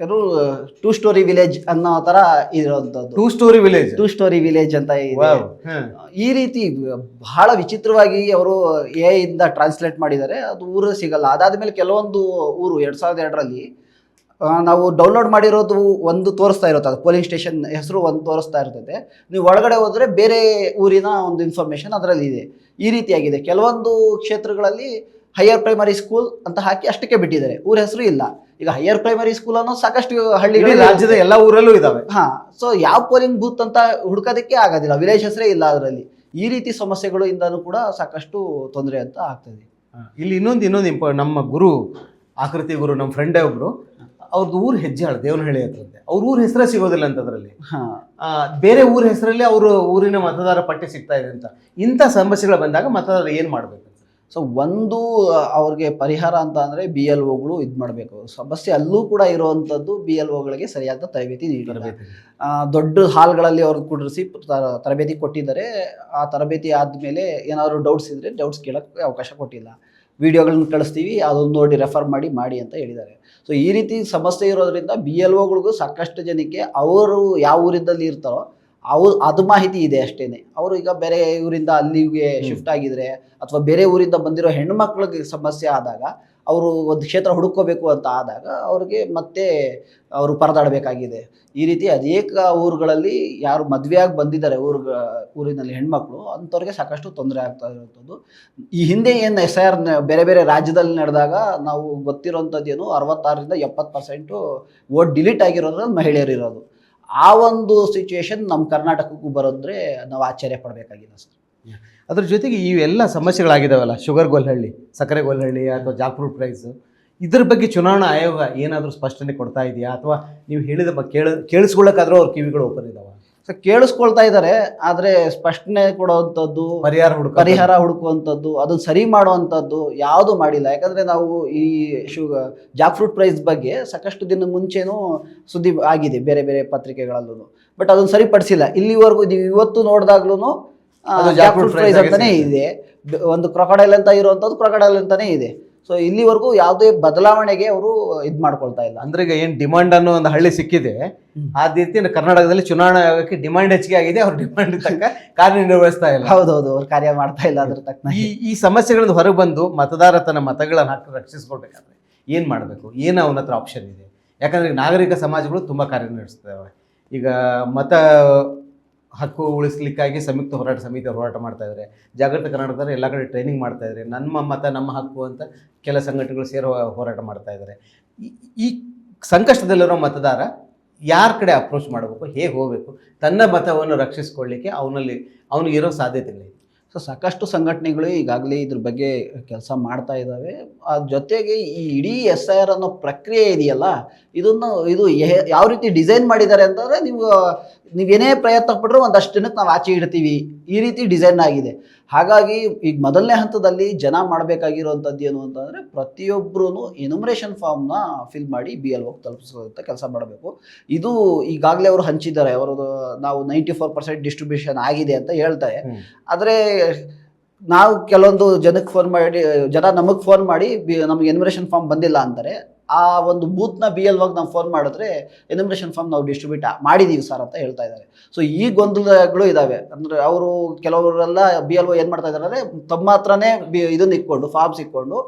ಏನು 2 ಸ್ಟೋರಿ ವಿಲೇಜ್ ಅನ್ನೋ ತರ ಇರೋಂಥದ್ದು. 2 ಸ್ಟೋರಿ ವಿಲೇಜ್ ಅಂತ ಇದೆ. ಈ ರೀತಿ ಬಹಳ ವಿಚಿತ್ರವಾಗಿ ಅವರು ಎ ಇಂದ ಟ್ರಾನ್ಸ್ಲೇಟ್ ಮಾಡಿದ್ದಾರೆ. ಅದು ಊರು ಸಿಗಲ್ಲ. ಅದಾದ್ಮೇಲೆ ಕೆಲವೊಂದು ಊರು 2002ರಲ್ಲಿ ನಾವು ಡೌನ್ಲೋಡ್ ಮಾಡಿರೋದು ಒಂದು ತೋರಿಸ್ತಾ ಇರುತ್ತೆ, ಅದು ಪೋಲಿಂಗ್ ಸ್ಟೇಷನ್ ಹೆಸರು ಒಂದು ತೋರಿಸ್ತಾ ಇರ್ತದೆ. ನೀವು ಒಳಗಡೆ ಹೋದ್ರೆ ಬೇರೆ ಊರಿನ ಒಂದು ಇನ್ಫಾರ್ಮೇಶನ್ ಅದರಲ್ಲಿ ಇದೆ. ಈ ರೀತಿಯಾಗಿದೆ. ಕೆಲವೊಂದು ಕ್ಷೇತ್ರಗಳಲ್ಲಿ ಹೈಯರ್ ಪ್ರೈಮರಿ ಸ್ಕೂಲ್ ಅಂತ ಹಾಕಿ ಅಷ್ಟಕ್ಕೆ ಬಿಟ್ಟಿದ್ದಾರೆ, ಊರ ಹೆಸರು ಇಲ್ಲ. ಈಗ ಹೈಯರ್ ಪ್ರೈಮರಿ ಸ್ಕೂಲ್ ಅನ್ನೋ ಸಾಕಷ್ಟು ಹಳ್ಳಿಗಳು ರಾಜ್ಯದ ಎಲ್ಲ ಊರಲ್ಲೂ ಇದಾವೆ. ಸೊ ಯಾವ ಪೋಲಿಂಗ್ ಬೂತ್ ಅಂತ ಹುಡುಕೋದಕ್ಕೆ ಆಗೋದಿಲ್ಲ, ವಿಲೇಜ್ ಹೆಸರೇ ಇಲ್ಲ ಅದರಲ್ಲಿ. ಈ ರೀತಿ ಸಮಸ್ಯೆಗಳು ಇಂದನೂ ಕೂಡ ಸಾಕಷ್ಟು ತೊಂದರೆ ಅಂತ ಆಗ್ತದೆ. ಇಲ್ಲಿ ಇನ್ನೊಂದು ನಮ್ಮ ಗುರು, ಆಕೃತಿ ಗುರು, ನಮ್ಮ ಫ್ರೆಂಡೇ ಒಬ್ರು, ಅವ್ರದ್ದು ಊರು ಹೆಜ್ಜಾಳ, ದೇವನಹಳ್ಳಿ ಅಂತಂತೆ. ಅವ್ರ ಊರ ಹೆಸರೇ ಸಿಗೋದಿಲ್ಲ ಅಂತ ಅದರಲ್ಲಿ. ಬೇರೆ ಊರ ಹೆಸರಲ್ಲಿ ಅವರು ಊರಿನ ಮತದಾರ ಪಟ್ಟಿ ಸಿಗ್ತಾ ಇದೆ ಅಂತ. ಇಂಥ ಸಮಸ್ಯೆಗಳು ಬಂದಾಗ ಮತದಾರರು ಏನ್ ಮಾಡ್ಬೇಕು? ಸೊ ಒಂದು ಅವ್ರಿಗೆ ಪರಿಹಾರ ಅಂತ ಅಂದರೆ BLOಗಳು ಇದು ಮಾಡಬೇಕು. ಸಮಸ್ಯೆ ಅಲ್ಲೂ ಕೂಡ ಇರುವಂಥದ್ದು BLOಗಳಿಗೆ ಸರಿಯಾದ ತರಬೇತಿ ನೀಡಿದ್ದಾರೆ. ದೊಡ್ಡ ಹಾಲ್ಗಳಲ್ಲಿ ಅವ್ರಿಗೆ ಕುಡಿಸಿ ತರಬೇತಿ ಕೊಟ್ಟಿದ್ದಾರೆ. ಆ ತರಬೇತಿ ಆದಮೇಲೆ ಏನಾದರೂ ಡೌಟ್ಸ್ ಇದ್ದರೆ ಡೌಟ್ಸ್ ಕೇಳೋಕ್ಕೆ ಅವಕಾಶ ಕೊಟ್ಟಿಲ್ಲ. ವಿಡಿಯೋಗಳನ್ನ ಕಳಿಸ್ತೀವಿ, ಅದನ್ನು ನೋಡಿ ರೆಫರ್ ಮಾಡಿ ಅಂತ ಹೇಳಿದ್ದಾರೆ. ಸೊ ಈ ರೀತಿ ಸಮಸ್ಯೆ ಇರೋದ್ರಿಂದ BLOಗಳಿಗೂ ಸಾಕಷ್ಟು ಜನಕ್ಕೆ ಅವರು ಯಾವ ಊರಿದ್ದಲ್ಲಿ ಇರ್ತಾರೋ ಅದು ಮಾಹಿತಿ ಇದೆ ಅಷ್ಟೇನೆ. ಅವರು ಈಗ ಬೇರೆ ಊರಿಂದ ಅಲ್ಲಿಗೆ ಶಿಫ್ಟ್ ಆಗಿದ್ರೆ ಅಥವಾ ಬೇರೆ ಊರಿಂದ ಬಂದಿರೋ ಹೆಣ್ಮಕ್ಳಿಗೆ ಸಮಸ್ಯೆ ಆದಾಗ, ಅವರು ಒಂದು ಕ್ಷೇತ್ರ ಹುಡುಕೋಬೇಕು ಅಂತ ಆದಾಗ ಅವ್ರಿಗೆ ಮತ್ತೆ ಅವರು ಪರದಾಡಬೇಕಾಗಿದೆ. ಈ ರೀತಿ ಅನೇಕ ಊರುಗಳಲ್ಲಿ ಯಾರು ಮದುವೆಯಾಗಿ ಬಂದಿದ್ದಾರೆ ಊರಿನಲ್ಲಿ ಹೆಣ್ಮಕ್ಳು, ಅಂಥವ್ರಿಗೆ ಸಾಕಷ್ಟು ತೊಂದರೆ ಆಗ್ತಾ ಇರುವಂಥದ್ದು. ಈ ಹಿಂದೆ ಏನು SIR ಬೇರೆ ಬೇರೆ ರಾಜ್ಯದಲ್ಲಿ ನಡೆದಾಗ ನಾವು ಗೊತ್ತಿರೋಂಥದ್ದೇನು 66ರಿಂದ 70% ವೋಟ್ ಡಿಲೀಟ್ ಆಗಿರೋದ್ರಲ್ಲಿ ಮಹಿಳೆಯರು ಇರೋದು. ಆ ಒಂದು ಸಿಚುವೇಶನ್ ನಮ್ಮ ಕರ್ನಾಟಕಕ್ಕೂ ಬರೋದ್ರೆ ನಾವು ಆಶ್ಚರ್ಯ ಪಡಬೇಕಾಗಿಲ್ಲ ಸರ್. ಅದ್ರ ಜೊತೆಗೆ ಇವೆಲ್ಲ ಸಮಸ್ಯೆಗಳಾಗಿದ್ದಾವಲ್ಲ, ಶುಗರ್ ಗೋಲ್ಹಳ್ಳಿ, ಸಕ್ಕರೆ ಗೋಲ್ಹಳ್ಳಿ ಅಥವಾ ಜಾಕ್ ಫ್ರೂಟ್ ಪ್ರೈಸ್, ಇದ್ರ ಬಗ್ಗೆ ಚುನಾವಣಾ ಆಯೋಗ ಏನಾದರೂ ಸ್ಪಷ್ಟನೆ ಕೊಡ್ತಾ ಇದೆಯಾ? ಅಥವಾ ನೀವು ಹೇಳಿದ ಕೇಳಿಸ್ಕೊಳ್ಳೋಕ್ಕಾದ್ರೂ ಅವ್ರ ಕಿವಿಗಳು ಓಪನ್ ಇದಾವ? ಸೊ ಕೇಳಿಸ್ಕೊಳ್ತಾ ಇದ್ದಾರೆ, ಆದರೆ ಸ್ಪಷ್ಟನೆ ಕೊಡುವಂಥದ್ದು, ಪರಿಹಾರ ಹುಡುಕುವಂಥದ್ದು, ಅದನ್ನು ಸರಿ ಮಾಡುವಂಥದ್ದು ಯಾವುದು ಮಾಡಿಲ್ಲ. ಯಾಕಂದರೆ ನಾವು ಈ ಜಾಕ್ ಫ್ರೂಟ್ ಪ್ರೈಸ್ ಬಗ್ಗೆ ಸಾಕಷ್ಟು ದಿನ ಮುಂಚೆನೂ ಸುದ್ದಿ ಆಗಿದೆ ಬೇರೆ ಬೇರೆ ಪತ್ರಿಕೆಗಳಲ್ಲೂ, ಬಟ್ ಅದನ್ನು ಸರಿಪಡಿಸಿಲ್ಲ ಇಲ್ಲಿವರೆಗೂ. ನೀವು ಇವತ್ತು ನೋಡಿದಾಗ್ಲೂ ಜಾಕ್ ಫ್ರೂಟ್ ಪ್ರೈಸ್ ಅಂತಾನೆ ಇದೆ, ಒಂದು ಕ್ರೊಕಡೈಲ್ ಅಂತ ಇರುವಂಥದ್ದು ಕ್ರೊಕಡೈಲ್ ಅಂತಾನೆ ಇದೆ. ಸೊ ಇಲ್ಲಿವರೆಗೂ ಯಾವುದೇ ಬದಲಾವಣೆಗೆ ಅವರು ಇದು ಮಾಡ್ಕೊಳ್ತಾ ಇಲ್ಲ. ಅಂದ್ರೆ ಈಗ ಏನ್ ಡಿಮಾಂಡ್ ಅನ್ನೋ ಒಂದು ಹಳ್ಳಿ ಸಿಕ್ಕಿದೆ, ಆ ರೀತಿ ಕರ್ನಾಟಕದಲ್ಲಿ ಚುನಾವಣಾ ಆಯೋಗಕ್ಕೆ ಡಿಮಾಂಡ್ ಹೆಚ್ಚಿಗೆ ಆಗಿದೆ, ಅವ್ರ ಡಿಮಾಂಡ್ ತಕ್ಕ ಕಾರ್ಯನಿರ್ವಹಿಸ್ತಾ ಇಲ್ಲ. ಹೌದೌದು, ಅವ್ರು ಕಾರ್ಯ ಮಾಡ್ತಾ ಇಲ್ಲ ಅದ್ರ ತಕ್ಕ. ಈ ಸಮಸ್ಯೆಗಳಿಂದ ಹೊರಗೆ ಬಂದು ಮತದಾರ ತನ್ನ ಮತಗಳನ್ನು ಹಾಕಿ ರಕ್ಷಿಸ್ಕೊಳ್ಬೇಕಾದ್ರೆ ಏನ್ ಮಾಡಬೇಕು, ಏನು ಅವನ ಹತ್ರ ಆಪ್ಷನ್ ಇದೆ? ಯಾಕಂದ್ರೆ ನಾಗರಿಕ ಸಮಾಜಗಳು ತುಂಬಾ ಕಾರ್ಯನಿರ್ವಹಿಸ್ತವೆ. ಈಗ ಮತ ಹಕ್ಕು ಉಳಿಸ್ಲಿಕ್ಕಾಗಿ ಸಂಯುಕ್ತ ಹೋರಾಟ ಸಮಿತಿ ಹೋರಾಟ ಮಾಡ್ತಾ ಇದ್ದಾರೆ. ಜಾಗೃತ ಕರ್ನಾಟಕದಲ್ಲಿ ಎಲ್ಲ ಕಡೆ ಟ್ರೈನಿಂಗ್ ಮಾಡ್ತಾ ಇದ್ದಾರೆ. ನಮ್ಮ ಮತ ನಮ್ಮ ಹಕ್ಕು ಅಂತ ಕೆಲ ಸಂಘಟನೆಗಳು ಸೇರೋ ಹೋರಾಟ ಮಾಡ್ತಾ ಇದ್ದಾರೆ. ಈ ಸಂಕಷ್ಟದಲ್ಲಿರೋ ಮತದಾರ ಯಾರ ಕಡೆ ಅಪ್ರೋಚ್ ಮಾಡಬೇಕು, ಹೇಗೆ ಹೋಗಬೇಕು, ತನ್ನ ಮತವನ್ನು ರಕ್ಷಿಸ್ಕೊಳ್ಳಿಕ್ಕೆ ಅವನಿಗಿರೋ ಸಾಧ್ಯತೆಗಳಿದೆ. ಸೊ ಸಾಕಷ್ಟು ಸಂಘಟನೆಗಳು ಈಗಾಗಲೇ ಇದ್ರ ಬಗ್ಗೆ ಕೆಲಸ ಮಾಡ್ತಾ ಇದ್ದಾವೆ. ಅದ್ರ ಜೊತೆಗೆ ಈ ಇಡೀ SIR ಅನ್ನೋ ಪ್ರಕ್ರಿಯೆ ಇದೆಯಲ್ಲ, ಇದು ಯಾವ ರೀತಿ ಡಿಸೈನ್ ಮಾಡಿದ್ದಾರೆ ಅಂತಂದರೆ, ನೀವೇನೇ ಪ್ರಯತ್ನ ಪಟ್ಟರು ಒಂದಷ್ಟು ದಿನಕ್ಕೆ ನಾವು ಆಚೆ ಇಡ್ತೀವಿ, ಈ ರೀತಿ ಡಿಸೈನ್ ಆಗಿದೆ. ಹಾಗಾಗಿ ಈಗ ಮೊದಲನೇ ಹಂತದಲ್ಲಿ ಜನ ಮಾಡಬೇಕಾಗಿರುವಂಥದ್ದು ಏನು ಅಂತಂದರೆ, ಪ್ರತಿಯೊಬ್ಬರೂ ಎನ್ಯುಮರೇಷನ್ ಫಾರ್ಮ್ನ ಫಿಲ್ ಮಾಡಿ BLO ತಲುಪಿಸೋಂಥ ಕೆಲಸ ಮಾಡಬೇಕು. ಇದು ಈಗಾಗಲೇ ಅವರು ಹಂಚಿದ್ದಾರೆ, ಅವರದು ನಾವು 94% ಡಿಸ್ಟ್ರಿಬ್ಯೂಷನ್ ಆಗಿದೆ ಅಂತ ಹೇಳ್ತಾರೆ. ಆದರೆ ನಾವು ಕೆಲವೊಂದು ಜನ ನಮಗೆ ಫೋನ್ ಮಾಡಿ ನಮಗೆ ಎನ್ಯುಮರೇಷನ್ ಫಾರ್ಮ್ ಬಂದಿಲ್ಲ ಅಂತಾರೆ. ಆ ಒಂದು ಬೂತ್ನ BLO ನಾವು ಫೋನ್ ಮಾಡಿದ್ರೆ ಎನ್ಯುಮರೇಷನ್ ಫಾರ್ಮ್ ನಾವು ಡಿಸ್ಟ್ರಿಬ್ಯೂಟ್ ಮಾಡಿದ್ದೀವಿ ಸರ್ ಅಂತ ಹೇಳ್ತಾ ಇದ್ದಾರೆ. ಸೊ ಈ ಗೊಂದಲಗಳು ಇದ್ದಾವೆ. ಅಂದರೆ ಅವರು ಕೆಲವರೆಲ್ಲ BLO ಏನು ಮಾಡ್ತಾ ಇದ್ದಾರೆ ಅಂದರೆ, ತಮ್ಮ ಹತ್ರನೇ ಇದನ್ನ ಇಟ್ಕೊಂಡು ಫಾರ್ಮ್ಸ್ ಇಟ್ಕೊಂಡು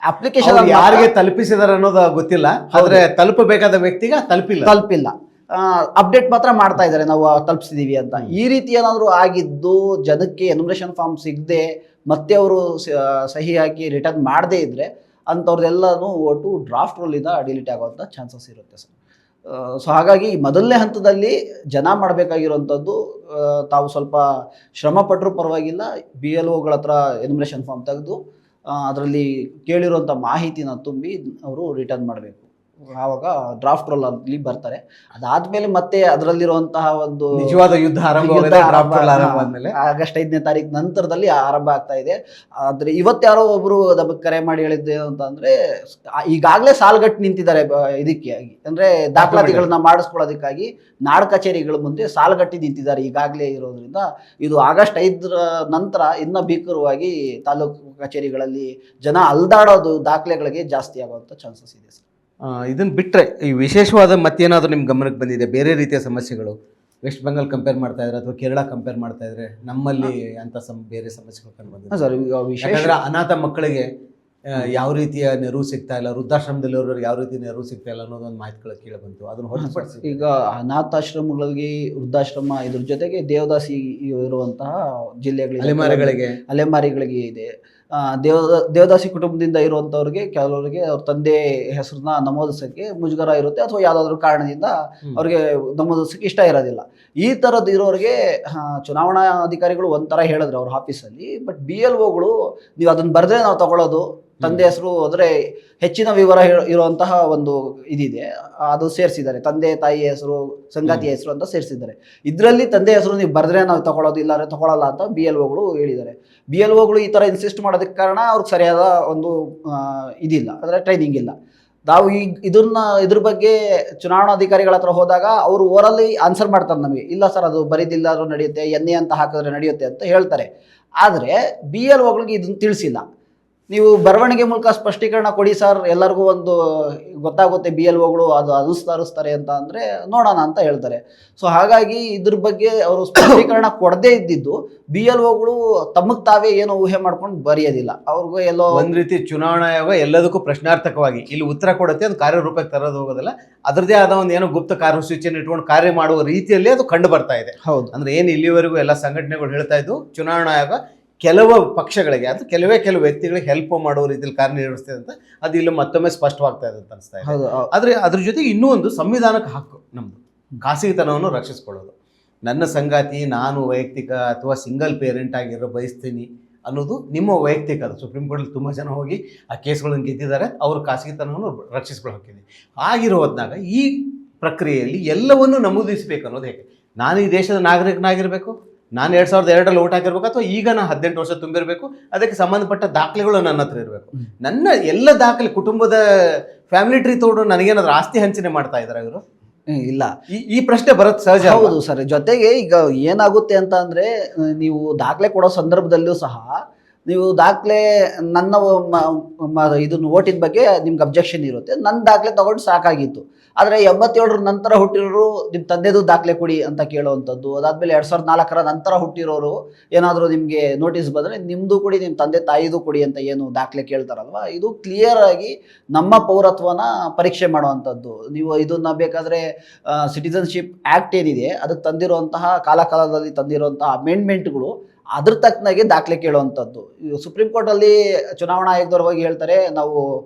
ಅಪ್ಲಿಕೇಶನ್ ಯಾರಿಗೆ ತಲುಪಿಸಿದಾರೆ ಅನ್ನೋದು ಗೊತ್ತಿಲ್ಲ, ಆದರೆ ತಲುಪಬೇಕಾದ ವ್ಯಕ್ತಿಗೆ ತಲುಪಿಲ್ಲ, ಅಪ್ಡೇಟ್ ಮಾತ್ರ ಮಾಡ್ತಾ ಇದ್ದಾರೆ ನಾವು ತಲುಪಿಸಿದೀವಿ ಅಂತ. ಈ ರೀತಿ ಏನಾದರೂ ಆಗಿದ್ದು ಜನಕ್ಕೆ ಎನ್ಯುಮರೇಷನ್ ಫಾರ್ಮ್ ಸಿಗದೆ ಮತ್ತೆ ಅವರು ಸಹಿ ಹಾಕಿ ರಿಟರ್ನ್ ಮಾಡದೇ ಇದ್ರೆ ಅಂಥವ್ರದ್ದೆಲ್ಲನೂ ಒಟ್ಟು ಡ್ರಾಫ್ಟ್ ರೋಲಿಂದ ಡಿಲೀಟ್ ಆಗುವಂಥ ಚಾನ್ಸಸ್ ಇರುತ್ತೆ ಸರ್. ಸೊ ಹಾಗಾಗಿ ಮೊದಲನೇ ಹಂತದಲ್ಲಿ ಜನ ಮಾಡಬೇಕಾಗಿರುವಂಥದ್ದು, ತಾವು ಸ್ವಲ್ಪ ಶ್ರಮ ಪಟ್ಟರೂ ಪರವಾಗಿಲ್ಲ, BLOಗಳ ಹತ್ರ ಎನ್ಯುಮರೇಷನ್ ಫಾರ್ಮ್ ತೆಗೆದು ಅದರಲ್ಲಿ ಕೇಳಿರುವಂಥ ಮಾಹಿತಿನ ತುಂಬಿ ಅವರು ರಿಟರ್ನ್ ಮಾಡಬೇಕು. ಆವಾಗ ಡ್ರಾಫ್ಟ್ ರೋಲ್ ಅಲ್ಲಿ ಬರ್ತಾರೆ. ಅದಾದ್ಮೇಲೆ ಮತ್ತೆ ಅದರಲ್ಲಿರುವಂತಹ ಒಂದು ನಿಜವಾದ ಯುದ್ಧ ಆಗಸ್ಟ್ 5ನೇ ತಾರೀಕು ನಂತರದಲ್ಲಿ ಆರಂಭ ಆಗ್ತಾ ಇದೆ. ಆದ್ರೆ ಇವತ್ತು ಯಾರೋ ಒಬ್ರು ನಮಗೆ ಕರೆ ಮಾಡಿ ಹೇಳಿದ್ದೆ ಅಂತಂದ್ರೆ, ಈಗಾಗಲೇ ಸಾಲುಗಟ್ಟು ನಿಂತಿದ್ದಾರೆ ಇದಕ್ಕೆ, ಅಂದ್ರೆ ದಾಖಲಾತಿಗಳನ್ನ ಮಾಡಿಸ್ಕೊಳ್ಳೋದಕ್ಕಾಗಿ ನಾಡ ಕಚೇರಿಗಳ ಮುಂದೆ ಸಾಲುಗಟ್ಟಿ ನಿಂತಿದ್ದಾರೆ ಈಗಾಗಲೇ ಇರೋದ್ರಿಂದ, ಇದು ಆಗಸ್ಟ್ 5ರ ನಂತರ ಇನ್ನ ಭೀಕರವಾಗಿ ತಾಲೂಕು ಕಚೇರಿಗಳಲ್ಲಿ ಜನ ಅಲ್ದಾಡೋದು ದಾಖಲೆಗಳಿಗೆ ಜಾಸ್ತಿ ಆಗುವಂತ ಚಾನ್ಸಸ್ ಇದೆ ಸರ್. ಇದನ್ನು ಬಿಟ್ಟರೆ ಈ ವಿಶೇಷವಾದ ಮತ್ತೇನಾದರೂ ನಿಮ್ಮ ಗಮನಕ್ಕೆ ಬಂದಿದೆ ಬೇರೆ ರೀತಿಯ ಸಮಸ್ಯೆಗಳು? ವೆಸ್ಟ್ ಬೆಂಗಾಲ್ ಕಂಪೇರ್ ಮಾಡ್ತಾ ಇದ್ರೆ ಅಥವಾ ಕೇರಳ ಕಂಪೇರ್ ಮಾಡ್ತಾ ಇದ್ರೆ ನಮ್ಮಲ್ಲಿ ಅಂತ ಬೇರೆ ಸಮಸ್ಯೆಗಳು ಕಂಡು ಬಂದಿದೆ ಸರ್? ಯಾಕಂದ್ರೆ ಅನಾಥ ಮಕ್ಕಳಿಗೆ ಯಾವ ರೀತಿಯ ನೆರವು ಸಿಗ್ತಾ ಇಲ್ಲ, ವೃದ್ಧಾಶ್ರಮದಲ್ಲಿರೋರು ಯಾವ ರೀತಿ ನೆರವು ಸಿಗ್ತಾ ಇಲ್ಲ ಅನ್ನೋದೊಂದು ಮಾಹಿತಿಗಳು ಕೇಳಿ ಬಂತು. ಅದನ್ನು ಹೊರತುಪಡಿಸಿ ಈಗ ಅನಾಥಾಶ್ರಮಗಳಿಗೆ, ವೃದ್ಧಾಶ್ರಮ, ಇದ್ರ ಜೊತೆಗೆ ದೇವದಾಸಿ ಇರುವಂತಹ ಜಿಲ್ಲೆಗಳಿಗೆ ಅಲೆಮಾರಿಗಳಿಗೆ ಇದೆ. ದೇವದಾಸಿ ಕುಟುಂಬದಿಂದ ಇರುವಂಥವ್ರಿಗೆ ಕೆಲವರಿಗೆ ಅವ್ರ ತಂದೆ ಹೆಸರನ್ನ ನಮೂದಿಸೋಕ್ಕೆ ಮುಜುಗರ ಇರುತ್ತೆ, ಅಥವಾ ಯಾವುದಾದ್ರೂ ಕಾರಣದಿಂದ ಅವ್ರಿಗೆ ನಮೂದಿಸೋಕ್ಕೆ ಇಷ್ಟ ಇರೋದಿಲ್ಲ. ಈ ಥರದ್ದು ಇರೋರಿಗೆ ಚುನಾವಣಾ ಅಧಿಕಾರಿಗಳು ಒಂಥರ ಹೇಳಿದ್ರು ಅವ್ರ ಆಫೀಸಲ್ಲಿ, ಬಟ್ BLOಗಳು ನೀವು ಅದನ್ನು ಬರೆದ್ರೆ ನಾವು ತಗೊಳ್ಳೋದು, ತಂದೆ ಹೆಸರು ಅಂದರೆ ಹೆಚ್ಚಿನ ವಿವರ ಇರುವಂತಹ ಒಂದು ಇದಿದೆ, ಅದು ಸೇರಿಸಿದ್ದಾರೆ. ತಂದೆ ತಾಯಿ ಹೆಸರು, ಸಂಗಾತಿಯ ಹೆಸರು ಅಂತ ಸೇರಿಸಿದ್ದಾರೆ. ಇದರಲ್ಲಿ ತಂದೆ ಹೆಸರು ನೀವು ಬರೆದ್ರೆ ನಾವು ತಗೊಳ್ಳೋದು, ಇಲ್ಲಾಂದ್ರೆ ತಗೊಳ್ಳಲ್ಲ ಅಂತ BLOಗಳು ಹೇಳಿದ್ದಾರೆ. BLOಗಳು ಈ ಥರ ಇನ್ಸಿಸ್ಟ್ ಮಾಡೋದಕ್ಕೆ ಕಾರಣ ಅವ್ರಿಗೆ ಸರಿಯಾದ ಒಂದು ಇದಿಲ್ಲ, ಅಂದರೆ ಟ್ರೈನಿಂಗ್ ಇಲ್ಲ. ನಾವು ಇದ್ರ ಬಗ್ಗೆ ಚುನಾವಣಾಧಿಕಾರಿಗಳ ಹತ್ರ ಹೋದಾಗ ಅವರು ಓರಲ್ಲಿ ಆನ್ಸರ್ ಮಾಡ್ತಾರೆ ನಮಗೆ, ಇಲ್ಲ ಸರ್ ಅದು ಬರೀದಿಲ್ಲಾದ್ರೂ ನಡೆಯುತ್ತೆ, NA ಅಂತ ಹಾಕಿದ್ರೆ ನಡೆಯುತ್ತೆ ಅಂತ ಹೇಳ್ತಾರೆ. ಆದರೆ BLOಗಳಿಗೆ ಇದನ್ನು ತಿಳಿಸಿಲ್ಲ. ನೀವು ಬರವಣಿಗೆ ಮೂಲಕ ಸ್ಪಷ್ಟೀಕರಣ ಕೊಡಿ ಸರ್, ಎಲ್ಲರಿಗೂ ಒಂದು ಗೊತ್ತಾಗುತ್ತೆ, BLOಗಳು ಅದು ಅನುಸರಿಸ್ತಾರೆ ಅಂತ ಅಂದರೆ ನೋಡೋಣ ಅಂತ ಹೇಳ್ತಾರೆ. ಸೊ ಹಾಗಾಗಿ ಇದ್ರ ಬಗ್ಗೆ ಅವರು ಸ್ಪಷ್ಟೀಕರಣ ಕೊಡದೇ ಇದ್ದಿದ್ದು BLOಗಳು ತಮಗೆ ತಾವೇ ಏನೋ ಊಹೆ ಮಾಡ್ಕೊಂಡು ಬರೆಯೋದಿಲ್ಲ. ಅವ್ರಿಗೂ ಎಲ್ಲೋ ಒಂದು ರೀತಿ ಚುನಾವಣಾ ಆಯೋಗ ಎಲ್ಲದಕ್ಕೂ ಪ್ರಶ್ನಾರ್ಥಕವಾಗಿ ಇಲ್ಲಿ ಉತ್ತರ ಕೊಡುತ್ತೆ, ಅದು ಕಾರ್ಯರೂಪಕ್ಕೆ ತರೋದು ಹೋಗೋದಿಲ್ಲ, ಅದರದೇ ಆದ ಒಂದು ಏನೋ ಗುಪ್ತ ಕಾರ್ಯಸೂಚಿಯನ್ನು ಇಟ್ಕೊಂಡು ಕಾರ್ಯ ಮಾಡುವ ರೀತಿಯಲ್ಲಿ ಅದು ಕಂಡು ಬರ್ತಾ ಇದೆ. ಹೌದು, ಅಂದ್ರೆ ಏನು ಇಲ್ಲಿವರೆಗೂ ಎಲ್ಲ ಸಂಘಟನೆಗಳು ಹೇಳ್ತಾ ಇದ್ದು, ಚುನಾವಣಾ ಆಯೋಗ ಕೆಲವು ಪಕ್ಷಗಳಿಗೆ ಅದು ಕೆಲವು ವ್ಯಕ್ತಿಗಳಿಗೆ ಹೆಲ್ಪ್ ಮಾಡುವ ರೀತಿಯಲ್ಲಿ ಕಾರ್ಯನಿರ್ವಹಿಸ್ತದೆ ಅಂತ ಅದು ಇಲ್ಲಿ ಮತ್ತೊಮ್ಮೆ ಸ್ಪಷ್ಟವಾಗ್ತಾ ಇದೆ ಅಂತ ಅನಿಸ್ತಾ ಇದೆ. ಆದರೆ ಅದ್ರ ಜೊತೆಗೆ ಇನ್ನೂ ಒಂದು ಸಂವಿಧಾನಕ್ಕೆ ಹಕ್ಕು ನಮ್ಮದು, ಖಾಸಗಿತನವನ್ನು ರಕ್ಷಿಸ್ಕೊಳ್ಳೋದು. ನನ್ನ ಸಂಗಾತಿ, ನಾನು ವೈಯಕ್ತಿಕ ಅಥವಾ ಸಿಂಗಲ್ ಪೇರೆಂಟ್ ಆಗಿರೋ ಬಯಸ್ತೀನಿ ಅನ್ನೋದು ನಿಮ್ಮ ವೈಯಕ್ತಿಕ. ಅದು ಸುಪ್ರೀಂ ಕೋರ್ಟಲ್ಲಿ ತುಂಬ ಜನ ಹೋಗಿ ಆ ಕೇಸ್ಗಳನ್ನು ಗೆದ್ದಿದ್ದಾರೆ, ಅವ್ರ ಖಾಸಗಿತನವನ್ನು ರಕ್ಷಿಸ್ಕೊಳ್ಳೋ ಹಕ್ಕಿದೆ. ಆಗಿರೋದ್ನಾಗ ಈ ಪ್ರಕ್ರಿಯೆಯಲ್ಲಿ ಎಲ್ಲವನ್ನೂ ನಮೂದಿಸಬೇಕು ಅನ್ನೋದು ಹೇಗೆ? ನಾನು ಈ ದೇಶದ ನಾಗರಿಕನಾಗಿರಬೇಕು, ನಾನು 2002ರಲ್ಲಿ ಓಟ್ ಹಾಕಿರ್ಬೇಕು, ಅಥವಾ ಈಗ ನಾನು 18 ವರ್ಷ ತುಂಬಿರಬೇಕು, ಅದಕ್ಕೆ ಸಂಬಂಧಪಟ್ಟ ದಾಖಲೆಗಳು ನನ್ನ ಹತ್ರ ಇರಬೇಕು. ನನ್ನ ಎಲ್ಲ ದಾಖಲೆ, ಕುಟುಂಬದ ಫ್ಯಾಮಿಲಿ ಟ್ರೀ ತೋಡು ನನಗೇನಾದ್ರೂ ಆಸ್ತಿ ಹಂಚನೆ ಮಾಡ್ತಾ ಇದ್ದಾರೆ ಇವರು? ಇಲ್ಲ, ಈ ಪ್ರಶ್ನೆ ಬರೋದು ಸಹಜ. ಹೌದು ಸರ್. ಜೊತೆಗೆ ಈಗ ಏನಾಗುತ್ತೆ ಅಂತ ಅಂದ್ರೆ, ನೀವು ದಾಖಲೆ ಕೊಡೋ ಸಂದರ್ಭದಲ್ಲೂ ಸಹ ನೀವು ದಾಖಲೆ ನನ್ನ ಇದನ್ನು ಓಟಿನ ಬಗ್ಗೆ ನಿಮ್ಗೆ ಅಬ್ಜೆಕ್ಷನ್ ಇರುತ್ತೆ, ನನ್ನ ದಾಖಲೆ ತಗೊಂಡು ಸಾಕಾಗಿತ್ತು. ಆದರೆ 87ರ ನಂತರ ಹುಟ್ಟಿರೋರು ನಿಮ್ಮ ತಂದೆದು ದಾಖಲೆ ಕೊಡಿ ಅಂತ ಕೇಳುವಂಥದ್ದು, ಅದಾದಮೇಲೆ 2004ರ ನಂತರ ಹುಟ್ಟಿರೋರು ಏನಾದರೂ ನಿಮಗೆ ನೋಟಿಸ್ ಬಂದರೆ ನಿಮ್ಮದು ಕೊಡಿ, ನಿಮ್ಮ ತಂದೆ ತಾಯಿದು ಕೊಡಿ ಅಂತ ಏನು ದಾಖಲೆ ಕೇಳ್ತಾರಲ್ವ, ಇದು ಕ್ಲಿಯರ್ ಆಗಿ ನಮ್ಮ ಪೌರತ್ವನ ಪರೀಕ್ಷೆ ಮಾಡುವಂಥದ್ದು. ನೀವು ಇದನ್ನು ಬೇಕಾದರೆ ಸಿಟಿಸನ್ಶಿಪ್ ಆ್ಯಕ್ಟ್ ಏನಿದೆ ಅದಕ್ಕೆ ತಂದಿರುವಂತಹ ಕಾಲಕಾಲದಲ್ಲಿ ತಂದಿರುವಂತಹ ಅಮೆಂಡ್ಮೆಂಟ್ಗಳು ಅದ್ರ ತಕ್ಕನಾಗೆ ದಾಖಲೆ ಕೇಳುವಂಥದ್ದು. ಸುಪ್ರೀಂ ಕೋರ್ಟಲ್ಲಿ ಚುನಾವಣಾ ಆಯೋಗದವ್ರು ಹೋಗಿ ಹೇಳ್ತಾರೆ ನಾವು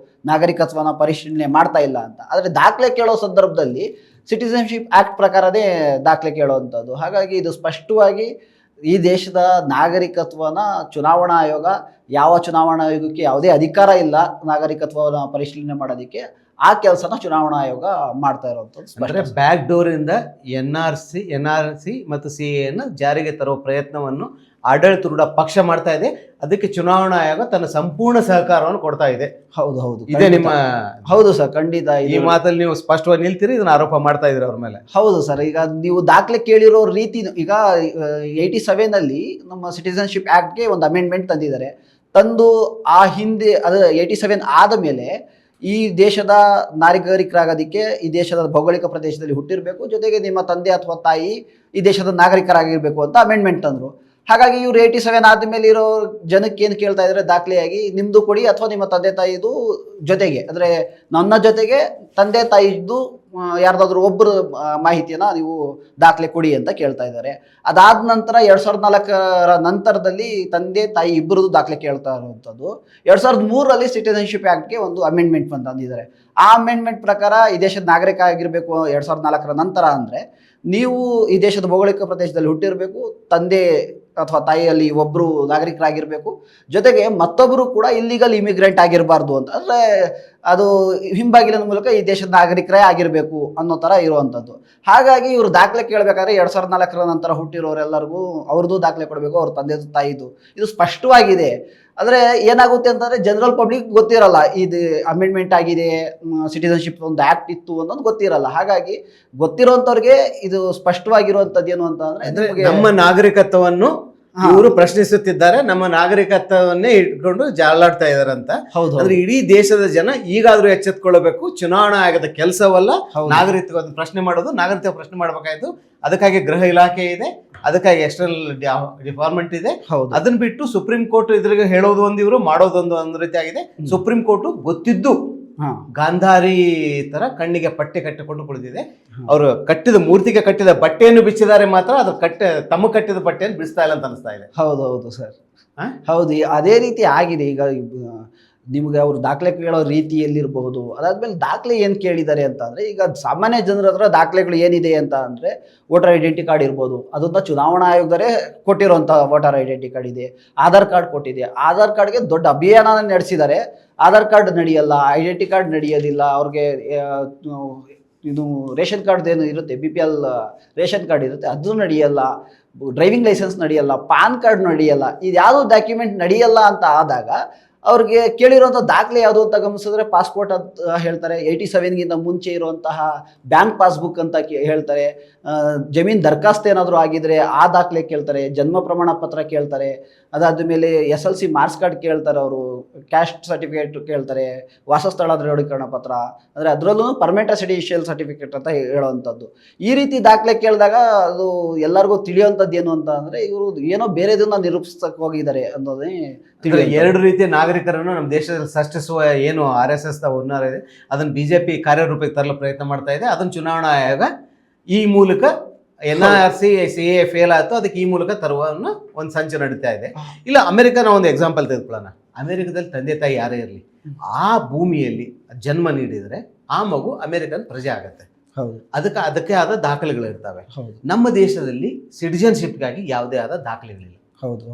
ನಾಗರಿಕತ್ವನ ಪರಿಶೀಲನೆ ಮಾಡ್ತಾ ಇಲ್ಲ ಅಂತ, ಆದರೆ ದಾಖಲೆ ಕೇಳೋ ಸಂದರ್ಭದಲ್ಲಿ ಸಿಟಿಸನ್ಶಿಪ್ ಆ್ಯಕ್ಟ್ ಪ್ರಕಾರನೇ ದಾಖಲೆ ಕೇಳುವಂಥದ್ದು. ಹಾಗಾಗಿ ಇದು ಸ್ಪಷ್ಟವಾಗಿ ಈ ದೇಶದ ನಾಗರಿಕತ್ವನ ಚುನಾವಣಾ ಆಯೋಗ, ಯಾವ ಚುನಾವಣಾ ಆಯೋಗಕ್ಕೆ ಯಾವುದೇ ಅಧಿಕಾರ ಇಲ್ಲ ನಾಗರಿಕತ್ವನ ಪರಿಶೀಲನೆ ಮಾಡೋದಕ್ಕೆ, ಆ ಕೆಲಸನ ಚುನಾವಣಾ ಆಯೋಗ ಮಾಡ್ತಾ ಇರುವಂಥದ್ದು. ಬ್ಯಾಕ್ ಡೋರಿಂದ NRC ಮತ್ತು CAA ಜಾರಿಗೆ ತರುವ ಪ್ರಯತ್ನವನ್ನು ಆಡಳಿತಾರೂಢ ಪಕ್ಷ ಮಾಡ್ತಾ ಇದೆ. ಅದಕ್ಕೆ ಚುನಾವಣಾ ಆಯೋಗ ತನ್ನ ಸಂಪೂರ್ಣ ಸಹಕಾರವನ್ನು ಕೊಡ್ತಾ ಇದೆ. ಹೌದು, ಇದೇ ನಿಮ್ಮ? ಹೌದು ಸರ್, ಖಂಡಿತ. ಈ ಮಾತಲ್ಲಿ ನೀವು ಸ್ಪಷ್ಟವಾಗಿ ನಿಲ್ತೀರಿ, ಇದನ್ನ ಆರೋಪ ಮಾಡ್ತಾ ಇದ್ರಿ ಅವ್ರ ಮೇಲೆ? ಹೌದು ಸರ್. ಈಗ ನೀವು ದಾಖಲೆ ಕೇಳಿರೋ ರೀತಿ, ಈಗ 87ನಲ್ಲಿ ನಮ್ಮ ಸಿಟಿಸನ್ಶಿಪ್ ಆ್ಯಕ್ಟ್ಗೆ ಒಂದು ಅಮೆಂಡ್ಮೆಂಟ್ ತಂದಿದ್ದಾರೆ. ತಂದು ಆ ಹಿಂದೆ ಅದು 87 ಆದ ಮೇಲೆ ಈ ದೇಶದ ನಾಗರಿಕರಾಗೋದಕ್ಕೆ ಈ ದೇಶದ ಭೌಗೋಳಿಕ ಪ್ರದೇಶದಲ್ಲಿ ಹುಟ್ಟಿರಬೇಕು, ಜೊತೆಗೆ ನಿಮ್ಮ ತಂದೆ ಅಥವಾ ತಾಯಿ ಈ ದೇಶದ ನಾಗರಿಕರಾಗಿರಬೇಕು ಅಂತ ಅಮೆಂಡ್ಮೆಂಟ್ ತಂದರು. ಹಾಗಾಗಿ ಇವರು 87 ಆದಮೇಲೆ ಇರೋ ಜನಕ್ಕೆ ಏನು ಕೇಳ್ತಾ ಇದ್ದಾರೆ, ದಾಖಲೆಯಾಗಿ ನಿಮ್ಮದು ಕೊಡಿ ಅಥವಾ ನಿಮ್ಮ ತಂದೆ ತಾಯಿದು ಜೊತೆಗೆ, ಅಂದರೆ ನನ್ನ ಜೊತೆಗೆ ತಂದೆ ತಾಯಿದು ಯಾರ್ದಾದ್ರೂ ಒಬ್ಬರು ಮಾಹಿತಿಯನ್ನು ನೀವು ದಾಖಲೆ ಕೊಡಿ ಅಂತ ಕೇಳ್ತಾ ಇದ್ದಾರೆ. ಅದಾದ ನಂತರ 2004ರ ನಂತರದಲ್ಲಿ ತಂದೆ ತಾಯಿ ಇಬ್ಬರದು ದಾಖಲೆ ಕೇಳ್ತಾ ಇರುವಂಥದ್ದು. 2003ರಲ್ಲಿ ಸಿಟಿಸನ್ಶಿಪ್ ಆ್ಯಕ್ಟ್ಗೆ ಒಂದು ಅಮೆಂಡ್ಮೆಂಟ್ ತಂದಿದ್ದಾರೆ. ಆ ಅಮೆಂಡ್ಮೆಂಟ್ ಪ್ರಕಾರ ಈ ದೇಶದ ನಾಗರಿಕ ಆಗಿರಬೇಕು 2004ರ ನಂತರ ಅಂದರೆ ನೀವು ಈ ದೇಶದ ಭೌಗೋಳಿಕ ಪ್ರದೇಶದಲ್ಲಿ ಹುಟ್ಟಿರಬೇಕು, ತಂದೆ ಅಥವಾ ತಾಯಿಯಲ್ಲಿ ಒಬ್ಬರು ನಾಗರಿಕರಾಗಿರಬೇಕು, ಜೊತೆಗೆ ಮತ್ತೊಬ್ಬರು ಕೂಡ ಇಲ್ಲಿಗಲ್ ಇಮಿಗ್ರೆಂಟ್ ಆಗಿರಬಾರ್ದು ಅಂತ, ಅಂದರೆ ಅದು ಹಿಂಬಾಗಿಲಿನ ಮೂಲಕ ಈ ದೇಶದ ನಾಗರಿಕರೇ ಆಗಿರಬೇಕು ಅನ್ನೋ ಥರ ಇರುವಂಥದ್ದು. ಹಾಗಾಗಿ ಇವರು ದಾಖಲೆ ಕೇಳಬೇಕಾದ್ರೆ 2004ರ ನಂತರ ಹುಟ್ಟಿರೋರೆಲ್ಲರಿಗೂ ಅವ್ರದ್ದು ದಾಖಲೆ ಕೊಡಬೇಕು, ಅವ್ರ ತಂದೆದು ತಾಯಿದು, ಇದು ಸ್ಪಷ್ಟವಾಗಿದೆ. ಆದರೆ ಏನಾಗುತ್ತೆ ಅಂತಂದರೆ ಜನರಲ್ ಪಬ್ಲಿಕ್ ಗೊತ್ತಿರಲ್ಲ ಇದು ಅಮೆಂಡ್ಮೆಂಟ್ ಆಗಿದೆ, ಸಿಟಿಸನ್ಶಿಪ್ ಒಂದು ಆ್ಯಕ್ಟ್ ಇತ್ತು ಅನ್ನೋದು ಗೊತ್ತಿರಲ್ಲ. ಹಾಗಾಗಿ ಗೊತ್ತಿರೋಂಥವ್ರಿಗೆ ಇದು ಸ್ಪಷ್ಟವಾಗಿರುವಂಥದ್ದು ಏನು ಅಂತ ಅಂದರೆ ನಮ್ಮ ನಾಗರಿಕತ್ವವನ್ನು ಇವರು ಪ್ರಶ್ನಿಸುತ್ತಿದ್ದಾರೆ, ನಮ್ಮ ನಾಗರಿಕತ್ವವನ್ನೇ ಇಟ್ಕೊಂಡು ಜಾಲಾಡ್ತಾ ಇದಾರೆ ಅಂತ. ಅಂದ್ರೆ ಇಡೀ ದೇಶದ ಜನ ಈಗಾದ್ರೂ ಎಚ್ಚೆತ್ಕೊಳ್ಳಬೇಕು, ಚುನಾವಣಾ ಆಯೋಗದ ಕೆಲಸವಲ್ಲ ನಾಗರಿಕತ್ವ ಪ್ರಶ್ನೆ ಮಾಡೋದು. ನಾಗರಿಕತ್ವ ಪ್ರಶ್ನೆ ಮಾಡಬೇಕಾಯ್ತು, ಅದಕ್ಕಾಗಿ ಗೃಹ ಇಲಾಖೆ ಇದೆ, ಅದಕ್ಕಾಗಿ ಎಕ್ಸ್ಟರ್ನಲ್ ಡಿಪಾರ್ಟ್ಮೆಂಟ್ ಇದೆ. ಅದನ್ನ ಬಿಟ್ಟು ಸುಪ್ರೀಂ ಕೋರ್ಟ್ ಇದ್ರಿಗೆ ಹೇಳೋದು ಒಂದು, ಇವರು ಮಾಡೋದೊಂದು ಒಂದು ರೀತಿ ಆಗಿದೆ. ಸುಪ್ರೀಂ ಕೋರ್ಟ್ ಗೊತ್ತಿದ್ದು ಗಾಂಧಾರಿ ತರ ಕಣ್ಣಿಗೆ ಪಟ್ಟೆ ಕಟ್ಟಿಕೊಂಡು ಕುಳಿತಿದೆ. ಅವರು ಕಟ್ಟಿದ ಮೂರ್ತಿಗೆ ಕಟ್ಟಿದ ಬಟ್ಟೆಯನ್ನು ಬಿಚ್ಚಿದ್ದಾರೆ, ಮಾತ್ರ ಅದು ತಮ್ಮ ಕಟ್ಟಿದ ಬಟ್ಟೆಯನ್ನು ಬಿಡಿಸ್ತಾ ಇಲ್ಲ ಅಂತ ಅನಿಸ್ತಾ ಇದೆ. ಹೌದು ಸರ್, ಹೌದು ಅದೇ ರೀತಿ ಆಗಿದೆ. ಈಗ ನಿಮ್ಗೆ ಅವ್ರು ದಾಖಲೆ ಕೇಳೋ ರೀತಿಯಲ್ಲಿರಬಹುದು. ಅದಾದ್ಮೇಲೆ ದಾಖಲೆ ಏನು ಕೇಳಿದ್ದಾರೆ ಅಂತ ಅಂದರೆ, ಈಗ ಸಾಮಾನ್ಯ ಜನರ ಹತ್ರ ದಾಖಲೆಗಳು ಏನಿದೆ ಅಂತ ಅಂದರೆ ವೋಟರ್ ಐಡೆಂಟಿ ಕಾರ್ಡ್ ಇರ್ಬೋದು, ಅದನ್ನ ಚುನಾವಣಾ ಆಯೋಗದವರೇ ಕೊಟ್ಟಿರೋಂಥ ವೋಟರ್ ಐಡೆಂಟಿ ಕಾರ್ಡ್ ಇದೆ, ಆಧಾರ್ ಕಾರ್ಡ್ ಕೊಟ್ಟಿದೆ. ಆಧಾರ್ ಕಾರ್ಡ್ಗೆ ದೊಡ್ಡ ಅಭಿಯಾನ ನಡೆಸಿದ್ದಾರೆ. ಆಧಾರ್ ಕಾರ್ಡ್ ನಡೆಯಲ್ಲ, ಐಡೆಂಟಿ ಕಾರ್ಡ್ ನಡೆಯೋದಿಲ್ಲ, ಅವ್ರಿಗೆ ಇದು ರೇಷನ್ ಕಾರ್ಡ್ ಏನು ಇರುತ್ತೆ, BPL ರೇಷನ್ ಕಾರ್ಡ್ ಇರುತ್ತೆ, ಅದು ನಡೆಯಲ್ಲ, ಡ್ರೈವಿಂಗ್ ಲೈಸೆನ್ಸ್ ನಡೆಯಲ್ಲ, ಪಾನ್ ಕಾರ್ಡ್ ನಡೆಯಲ್ಲ. ಇದು ಯಾವುದೋ ಡಾಕ್ಯುಮೆಂಟ್ ನಡೆಯಲ್ಲ ಅಂತ ಆದಾಗ ಅವ್ರಿಗೆ ಕೇಳಿರುವಂಥ ದಾಖಲೆ ಯಾವುದು ಅಂತ ಗಮನಿಸಿದ್ರೆ ಪಾಸ್ಪೋರ್ಟ್ ಅಂತ ಹೇಳ್ತಾರೆ, 87ಗಿಂತ ಮುಂಚೆ ಇರುವಂತಹ ಬ್ಯಾಂಕ್ ಪಾಸ್ಬುಕ್ ಅಂತ ಹೇಳ್ತಾರೆ, ಜಮೀನು ದರಖಾಸ್ತು ಏನಾದರೂ ಆಗಿದ್ರೆ ಆ ದಾಖಲೆ ಕೇಳ್ತಾರೆ, ಜನ್ಮ ಪ್ರಮಾಣ ಪತ್ರ ಕೇಳ್ತಾರೆ, ಅದಾದ ಮೇಲೆ SLC ಮಾರ್ಕ್ಸ್ ಕಾರ್ಡ್ ಕೇಳ್ತಾರೆ, ಅವರು ಕ್ಯಾಸ್ಟ್ ಸರ್ಟಿಫಿಕೇಟ್ ಕೇಳ್ತಾರೆ, ವಾಸಸ್ಥಳ ದೃಢೀಕರಣ ಪತ್ರ, ಅಂದರೆ ಅದರಲ್ಲೂ ಪರ್ಮನೆಂಟ್ ರೆಸಿಡೆನ್ಷಿಯಲ್ ಸರ್ಟಿಫಿಕೇಟ್ ಅಂತ ಹೇಳುವಂಥದ್ದು. ಈ ರೀತಿ ದಾಖಲೆ ಕೇಳಿದಾಗ ಅದು ಎಲ್ಲರಿಗೂ ತಿಳಿಯುವಂಥದ್ದು ಏನು ಅಂತ ಅಂದರೆ ಇವರು ಏನೋ ಬೇರೆದನ್ನ ನಿರೂಪಿಸಕ್ಕೆ ಹೋಗಿದ್ದಾರೆ ಅನ್ನೋದೇ ತಿಳಿಯುತ್ತೆ. ಎರಡು ರೀತಿಯ ನಾಗರಿಕರನ್ನು ನಮ್ಮ ದೇಶದಲ್ಲಿ ಸೃಷ್ಟಿಸುವ ಏನು RSS ಹುನ್ನಾರ ಇದೆ, ಅದನ್ನು BJP ಕಾರ್ಯರೂಪಕ್ಕೆ ತರಲು ಪ್ರಯತ್ನ ಮಾಡ್ತಾ ಇದೆ. ಅದನ್ನು ಚುನಾವಣಾ ಆಯೋಗ ಈ ಮೂಲಕ NRC CAA ಫೇಲ್ ಆಯ್ತು, ಅದಕ್ಕೆ ಈ ಮೂಲಕ ತರುವ ಒಂದು ಸಂಚು ನಡೀತಾ ಇದೆ. ಇಲ್ಲ ಅಮೆರಿಕನ ಒಂದು ಎಕ್ಸಾಂಪಲ್ ತೆಗೆದುಕೊಳ್ಳೋಣ. ಅಮೆರಿಕದಲ್ಲಿ ತಂದೆ ತಾಯಿ ಯಾರೇ ಇರಲಿ, ಆ ಭೂಮಿಯಲ್ಲಿ ಜನ್ಮ ನೀಡಿದರೆ ಆ ಮಗು ಅಮೆರಿಕನ್ ಪ್ರಜೆ ಆಗತ್ತೆ. ಅದಕ್ಕೆ ಆದ ದಾಖಲೆಗಳಿರ್ತವೆ. ನಮ್ಮ ದೇಶದಲ್ಲಿ ಸಿಟಿಜನ್ಶಿಪ್ಗಾಗಿ ಯಾವುದೇ ಆದ ದಾಖಲೆಗಳಿಲ್ಲ.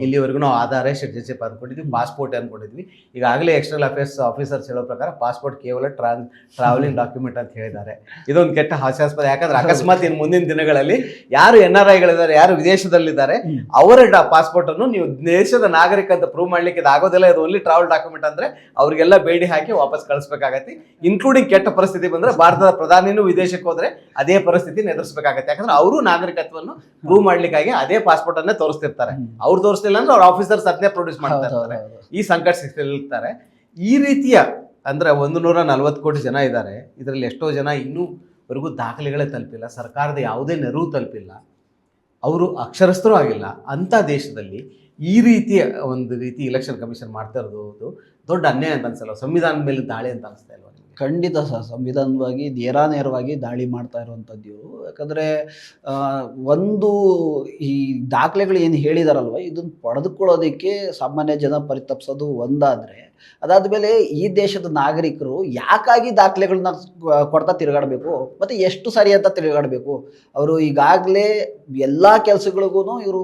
ಇಲ್ಲಿವರೆಗೂ ನಾವು ಆಧಾರ ಸಿಟಿಜನ್ಶಿಪ್ ಅಂದ್ಕೊಂಡಿದ್ವಿ, ಪಾಸ್ಪೋರ್ಟ್ ಅಂದ್ಕೊಂಡಿದ್ವಿ. ಈಗಾಗಲೇ ಎಕ್ಸ್ಟರ್ನಲ್ ಅಫೇರ್ಸ್ ಆಫೀಸರ್ಸ್ ಹೇಳೋ ಪ್ರಕಾರ ಪಾಸ್ಪೋರ್ಟ್ ಕೇವಲ ಟ್ರಾವೆಲಿಂಗ್ ಡಾಕ್ಯುಮೆಂಟ್ ಅಂತ ಹೇಳಿದ್ದಾರೆ. ಇದೊಂದು ಕೆಟ್ಟ ಹಾಸ್ಯಾಸ್ಪದ. ಯಾಕಂದ್ರೆ ಅಕಸ್ಮಾತ್ ಇನ್ನು ಮುಂದಿನ ದಿನಗಳಲ್ಲಿ ಯಾರು NRIಗಳಿದ್ದಾರೆ, ಯಾರು ವಿದೇಶದಲ್ಲಿದ್ದಾರೆ, ಅವರ ಪಾಸ್ಪೋರ್ಟ್ ಅನ್ನು ನೀವು ದೇಶದ ನಾಗರಿಕ ಅಂತ ಪ್ರೂವ್ ಮಾಡ್ಲಿಕ್ಕೆ ಇದಾಗೋದಿಲ್ಲ. ಇದು ಓನ್ಲಿ ಟ್ರಾವೆಲ್ ಡಾಕ್ಯುಮೆಂಟ್ ಅಂದ್ರೆ ಅವರಿಗೆಲ್ಲ ಬೇಡಿ ಹಾಕಿ ವಾಪಸ್ ಕಳಿಸ್ಬೇಕಾಗತ್ತೆ. ಇನ್ಕ್ಲೂಡಿಂಗ್ ಕೆಟ್ಟ ಪರಿಸ್ಥಿತಿ ಬಂದ್ರೆ ಭಾರತದ ಪ್ರಧಾನಿನೂ ವಿದೇಶಕ್ಕೆ ಹೋದ್ರೆ ಅದೇ ಪರಿಸ್ಥಿತಿ ಎದುರಿಸಬೇಕಾಗತ್ತೆ. ಯಾಕಂದ್ರೆ ಅವರು ನಾಗರಿಕತ್ವವನ್ನು ಪ್ರೂವ್ ಮಾಡ್ಲಿಕ್ಕಾಗಿ ಅದೇ ಪಾಸ್ಪೋರ್ಟ್ ಅನ್ನೇ ತೋರಿಸ್ತಿರ್ತಾರೆ. ಅವ್ರ ಅವ್ರು ತೋರಿಸ್ಲಿಲ್ಲ ಅಂದ್ರೆ ಅವ್ರ ಆಫೀಸರ್ಸ್ ಅದನ್ನೇ ಪ್ರೊಡ್ಯೂಸ್ ಮಾಡ್ತಾ ಇರ್ತಾರೆ. ಈ ಸಂಕಟ ಸಿಗ್ತಿರ್ತಾರೆ. ಈ ರೀತಿಯ ಅಂದ್ರೆ 140 ಕೋಟಿ ಜನ ಇದ್ದಾರೆ. ಇದರಲ್ಲಿ ಎಷ್ಟೋ ಜನ ಇನ್ನೂವರೆಗೂ ದಾಖಲೆಗಳೇ ತಲುಪಿಲ್ಲ, ಸರ್ಕಾರದ ಯಾವುದೇ ನೆರವು ತಲುಪಿಲ್ಲ, ಅವರು ಅಕ್ಷರಸ್ಥರೂ ಆಗಿಲ್ಲ. ಅಂಥ ದೇಶದಲ್ಲಿ ಈ ರೀತಿಯ ಒಂದು ರೀತಿ ಇಲೆಕ್ಷನ್ ಕಮಿಷನ್ ಮಾಡ್ತಾ ಇರೋದು ದೊಡ್ಡ ಅನ್ಯಾಯ ಅಂತ ಅನ್ಸಲ್ಲ? ಸಂವಿಧಾನದ ಮೇಲೆ ದಾಳಿ ಅಂತ ಅನಿಸ್ತಾ ಇಲ್ವಾ ನಿಮಗೆ? ಖಂಡಿತ ಸರ್, ಸಂವಿಧಾನವಾಗಿ ನೇರಾನೇರವಾಗಿ ದಾಳಿ ಮಾಡ್ತಾ ಇರುವಂಥದ್ದು ಇವರು. ಯಾಕಂದರೆ ಒಂದು ಈ ದಾಖಲೆಗಳು ಏನು ಹೇಳಿದಾರಲ್ವ, ಇದನ್ನು ಪಡೆದುಕೊಳ್ಳೋದಕ್ಕೆ ಸಾಮಾನ್ಯ ಜನ ಪರಿತಪ್ಸೋದು ಒಂದಾದರೆ, ಅದಾದಮೇಲೆ ಈ ದೇಶದ ನಾಗರಿಕರು ಯಾಕಾಗಿ ದಾಖಲೆಗಳನ್ನ ಕೊಡ್ತಾ ತಿರುಗಾಡಬೇಕು ಮತ್ತು ಎಷ್ಟು ಸರಿ ಅಂತ ತಿರುಗಾಡಬೇಕು? ಅವರು ಈಗಾಗಲೇ ಎಲ್ಲ ಕೆಲಸಗಳಿಗೂ ಇವರು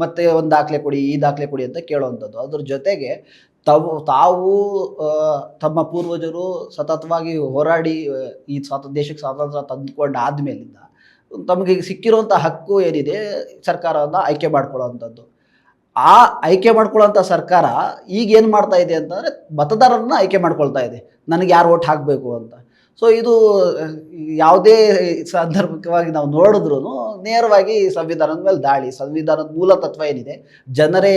ಮತ್ತೆ ಒಂದು ದಾಖಲೆ ಕೊಡಿ, ಈ ದಾಖಲೆ ಕೊಡಿ ಅಂತ ಕೇಳುವಂಥದ್ದು. ಅದ್ರ ಜೊತೆಗೆ ತಾವು ತಮ್ಮ ಪೂರ್ವಜರು ಸತತವಾಗಿ ಹೋರಾಡಿ ಈ ದೇಶಕ್ಕೆ ಸ್ವಾತಂತ್ರ್ಯ ತಂದುಕೊಂಡಾದ್ಮೇಲಿಂದ ತಮಗೆ ಸಿಕ್ಕಿರುವಂಥ ಹಕ್ಕು ಏನಿದೆ ಸರ್ಕಾರವನ್ನು ಆಯ್ಕೆ ಮಾಡ್ಕೊಳ್ಳೋವಂಥದ್ದು. ಆ ಆಯ್ಕೆ ಮಾಡ್ಕೊಳ್ಳೋಂಥ ಸರ್ಕಾರ ಈಗ ಏನು ಮಾಡ್ತಾ ಇದೆ ಅಂತಂದರೆ ಮತದಾರರನ್ನ ಆಯ್ಕೆ ಮಾಡ್ಕೊಳ್ತಾ ಇದೆ, ನನಗೆ ಯಾರು ಓಟ್ ಹಾಕಬೇಕು ಅಂತ. ಸೊ ಇದು ಯಾವುದೇ ಸಂದರ್ಭವಾಗಿ ನಾವು ನೋಡಿದ್ರೂ ನೇರವಾಗಿ ಸಂವಿಧಾನದ ಮೇಲೆ ದಾಳಿ. ಸಂವಿಧಾನದ ಮೂಲ ತತ್ವ ಏನಿದೆ, ಜನರೇ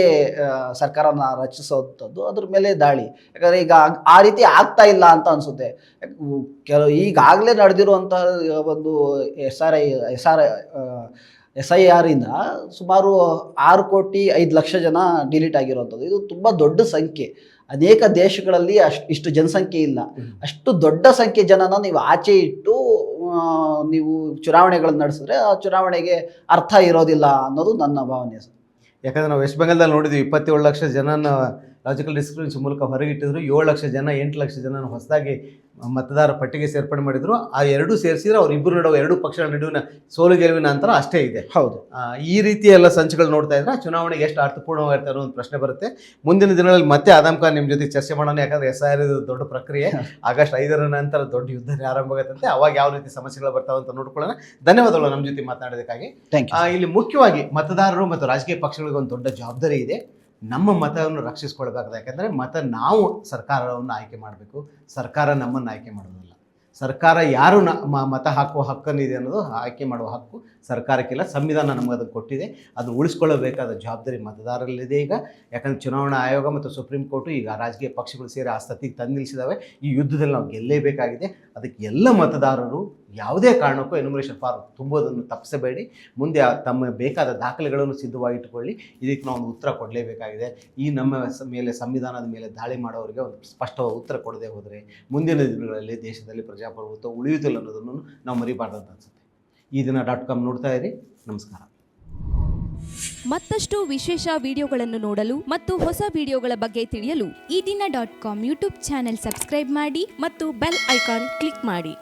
ಸರ್ಕಾರನ ರಚಿಸೋವಂಥದ್ದು, ಅದ್ರ ಮೇಲೆ ದಾಳಿ. ಯಾಕಂದರೆ ಈಗ ಆ ರೀತಿ ಆಗ್ತಾ ಇಲ್ಲ ಅಂತ ಅನಿಸುತ್ತೆ. ಈಗಾಗಲೇ ನಡೆದಿರುವಂತಹ ಒಂದು SIR ಇಂದ ಸುಮಾರು 6,05,00,000 ಜನ ಡಿಲೀಟ್ ಆಗಿರುವಂಥದ್ದು. ಇದು ತುಂಬ ದೊಡ್ಡ ಸಂಖ್ಯೆ. ಅನೇಕ ದೇಶಗಳಲ್ಲಿ ಇಷ್ಟು ಜನಸಂಖ್ಯೆ ಇಲ್ಲ. ಅಷ್ಟು ದೊಡ್ಡ ಸಂಖ್ಯೆ ಜನನ ನೀವು ಆಚೆ ಇಟ್ಟು ನೀವು ಚುನಾವಣೆಗಳನ್ನು ನಡೆಸಿದ್ರೆ ಆ ಚುನಾವಣೆಗೆ ಅರ್ಥ ಇರೋದಿಲ್ಲ ಅನ್ನೋದು ನನ್ನ ಭಾವನೆ ಸರ್. ಯಾಕಂದರೆ ನಾವು ವೆಸ್ಟ್ ಬೆಂಗಾಲ್ದಲ್ಲಿ ನೋಡಿದ್ವಿ, 27 ಲಕ್ಷ ಜನನ ಲಾಜಿಕಲ್ ಡಿಸ್ಕ್ರಿಮಿನೇಷನ್ ಮೂಲಕ ಹೊರಗಿಟ್ಟಿದ್ರು. 7 ಲಕ್ಷ ಜನ 8 ಲಕ್ಷ ಜನ ಹೊಸದಾಗಿ ಮತದಾರ ಪಟ್ಟಿಗೆ ಸೇರ್ಪಡೆ ಮಾಡಿದ್ರು. ಆ ಎರಡೂ ಸೇರಿಸಿದ್ರೆ ಅವರಿಬ್ಬರು ನಡುವೆ, ಎರಡೂ ಪಕ್ಷಗಳ ನಡುವಿನ ಸೋಲು ಗೆಲುವಿನ ಅಂತರ ಅಷ್ಟೇ ಇದೆ. ಹೌದು. ಈ ರೀತಿ ಎಲ್ಲ ಸಂಚುಗಳು ನೋಡ್ತಾ ಇದ್ರೆ ಚುನಾವಣೆಗೆ ಎಷ್ಟು ಅರ್ಥಪೂರ್ಣವಾಗಿರ್ತಾರೆ ಅನ್ನೋ ಒಂದು ಪ್ರಶ್ನೆ ಬರುತ್ತೆ. ಮುಂದಿನ ದಿನಗಳಲ್ಲಿ ಮತ್ತೆ ಆದಮ್ ಖಾನ್ ನಿಮ್ಮ ಜೊತೆ ಚರ್ಚೆ ಮಾಡೋಣ. ಯಾಕಂದರೆ SIR ಇದು ದೊಡ್ಡ ಪ್ರಕ್ರಿಯೆ. ಆಗಸ್ಟ್ 5ರ ನಂತರ ದೊಡ್ಡ ಯುದ್ಧನೇ ಆರಂಭ ಆಗುತ್ತಂತೆ. ಅವಾಗ ಯಾವ ರೀತಿ ಸಮಸ್ಯೆಗಳು ಬರ್ತಾವೆ ಅಂತ ನೋಡ್ಕೊಳ್ಳೋಣ. ಧನ್ಯವಾದಗಳು ನಮ್ಮ ಜೊತೆ ಮಾತನಾಡೋದಕ್ಕಾಗಿ. ಇಲ್ಲಿ ಮುಖ್ಯವಾಗಿ ಮತದಾರರು ಮತ್ತು ರಾಜಕೀಯ ಪಕ್ಷಗಳಿಗೆ ಒಂದು ದೊಡ್ಡ ಜವಾಬ್ದಾರಿ ಇದೆ. ನಮ್ಮ ಮತವನ್ನು ರಕ್ಷಿಸ್ಕೊಳ್ಬೇಕಾಗಿದೆ. ಯಾಕಂದರೆ ನಾವು ಸರ್ಕಾರವನ್ನು ಆಯ್ಕೆ ಮಾಡಬೇಕು, ಸರ್ಕಾರ ನಮ್ಮನ್ನು ಆಯ್ಕೆ ಮಾಡೋದಿಲ್ಲ. ಸರ್ಕಾರ ಯಾರು ಮತ ಹಾಕುವ ಹಕ್ಕನ್ನಿದೆ ಅನ್ನೋದು ಆಯ್ಕೆ ಮಾಡುವ ಹಕ್ಕು ಸರ್ಕಾರಕ್ಕಿಲ್ಲ. ಸಂವಿಧಾನ ನಮಗೆ ಅದನ್ನು ಕೊಟ್ಟಿದೆ. ಅದು ಉಳಿಸ್ಕೊಳ್ಳಬೇಕಾದ ಜವಾಬ್ದಾರಿ ಮತದಾರರಲ್ಲಿದೆ ಈಗ. ಯಾಕಂದರೆ ಚುನಾವಣಾ ಆಯೋಗ ಮತ್ತು ಸುಪ್ರೀಂ ಕೋರ್ಟು ಈಗ ರಾಜಕೀಯ ಪಕ್ಷಗಳು ಸೇರಿ ಆ ಸ್ಥಿತಿಗೆ ತಂದು ನಿಲ್ಲಿಸಿದ್ದಾವೆ. ಈ ಯುದ್ಧದಲ್ಲಿ ನಾವು ಗೆಲ್ಲೇಬೇಕಾಗಿದೆ. ಅದಕ್ಕೆ ಎಲ್ಲ ಮತದಾರರು ಯಾವುದೇ ಕಾರಣಕ್ಕೂ ಎನ್ಯುಮರೇಷನ್ ಫಾರ್ಮ್ ತುಂಬೋದನ್ನು ತಪ್ಪಿಸಬೇಡಿ. ಮುಂದೆ ತಮ್ಮ ಬೇಕಾದ ದಾಖಲೆಗಳನ್ನು ಸಿದ್ಧವಾಗಿಟ್ಟುಕೊಳ್ಳಿ. ಇದಕ್ಕೆ ನಾವು ಒಂದು ಉತ್ತರ ಕೊಡಲೇಬೇಕಾಗಿದೆ. ಈ ನಮ್ಮ ಮೇಲೆ ಸಂವಿಧಾನದ ಮೇಲೆ ದಾಳಿ ಮಾಡೋರಿಗೆ ಒಂದು ಸ್ಪಷ್ಟವಾದ ಉತ್ತರ ಕೊಡದೆ ಹೋದರೆ ಮುಂದಿನ ದಿನಗಳಲ್ಲಿ ದೇಶದಲ್ಲಿ ಪ್ರಜಾಪ್ರಭುತ್ವ ಉಳಿಯುವುದಿಲ್ಲ ಅನ್ನೋದನ್ನು ನಾವು ಮರಿಬಾರ್ದು ಅಂತ ಅನ್ಸುತ್ತೆ. ಈ ದಿನ.com ನೋಡ್ತಾ ಇರಿ. ನಮಸ್ಕಾರ. ಮತ್ತಷ್ಟು ವಿಶೇಷ ವಿಡಿಯೋಗಳನ್ನು ನೋಡಲು ಮತ್ತು ಹೊಸ ವಿಡಿಯೋಗಳ ಬಗ್ಗೆ ತಿಳಿಯಲು ಈ ದಿನ.com ಯೂಟ್ಯೂಬ್ ಚಾನೆಲ್ ಸಬ್ಸ್ಕ್ರೈಬ್ ಮಾಡಿ ಮತ್ತು ಬೆಲ್ ಐಕಾನ್ ಕ್ಲಿಕ್ ಮಾಡಿ.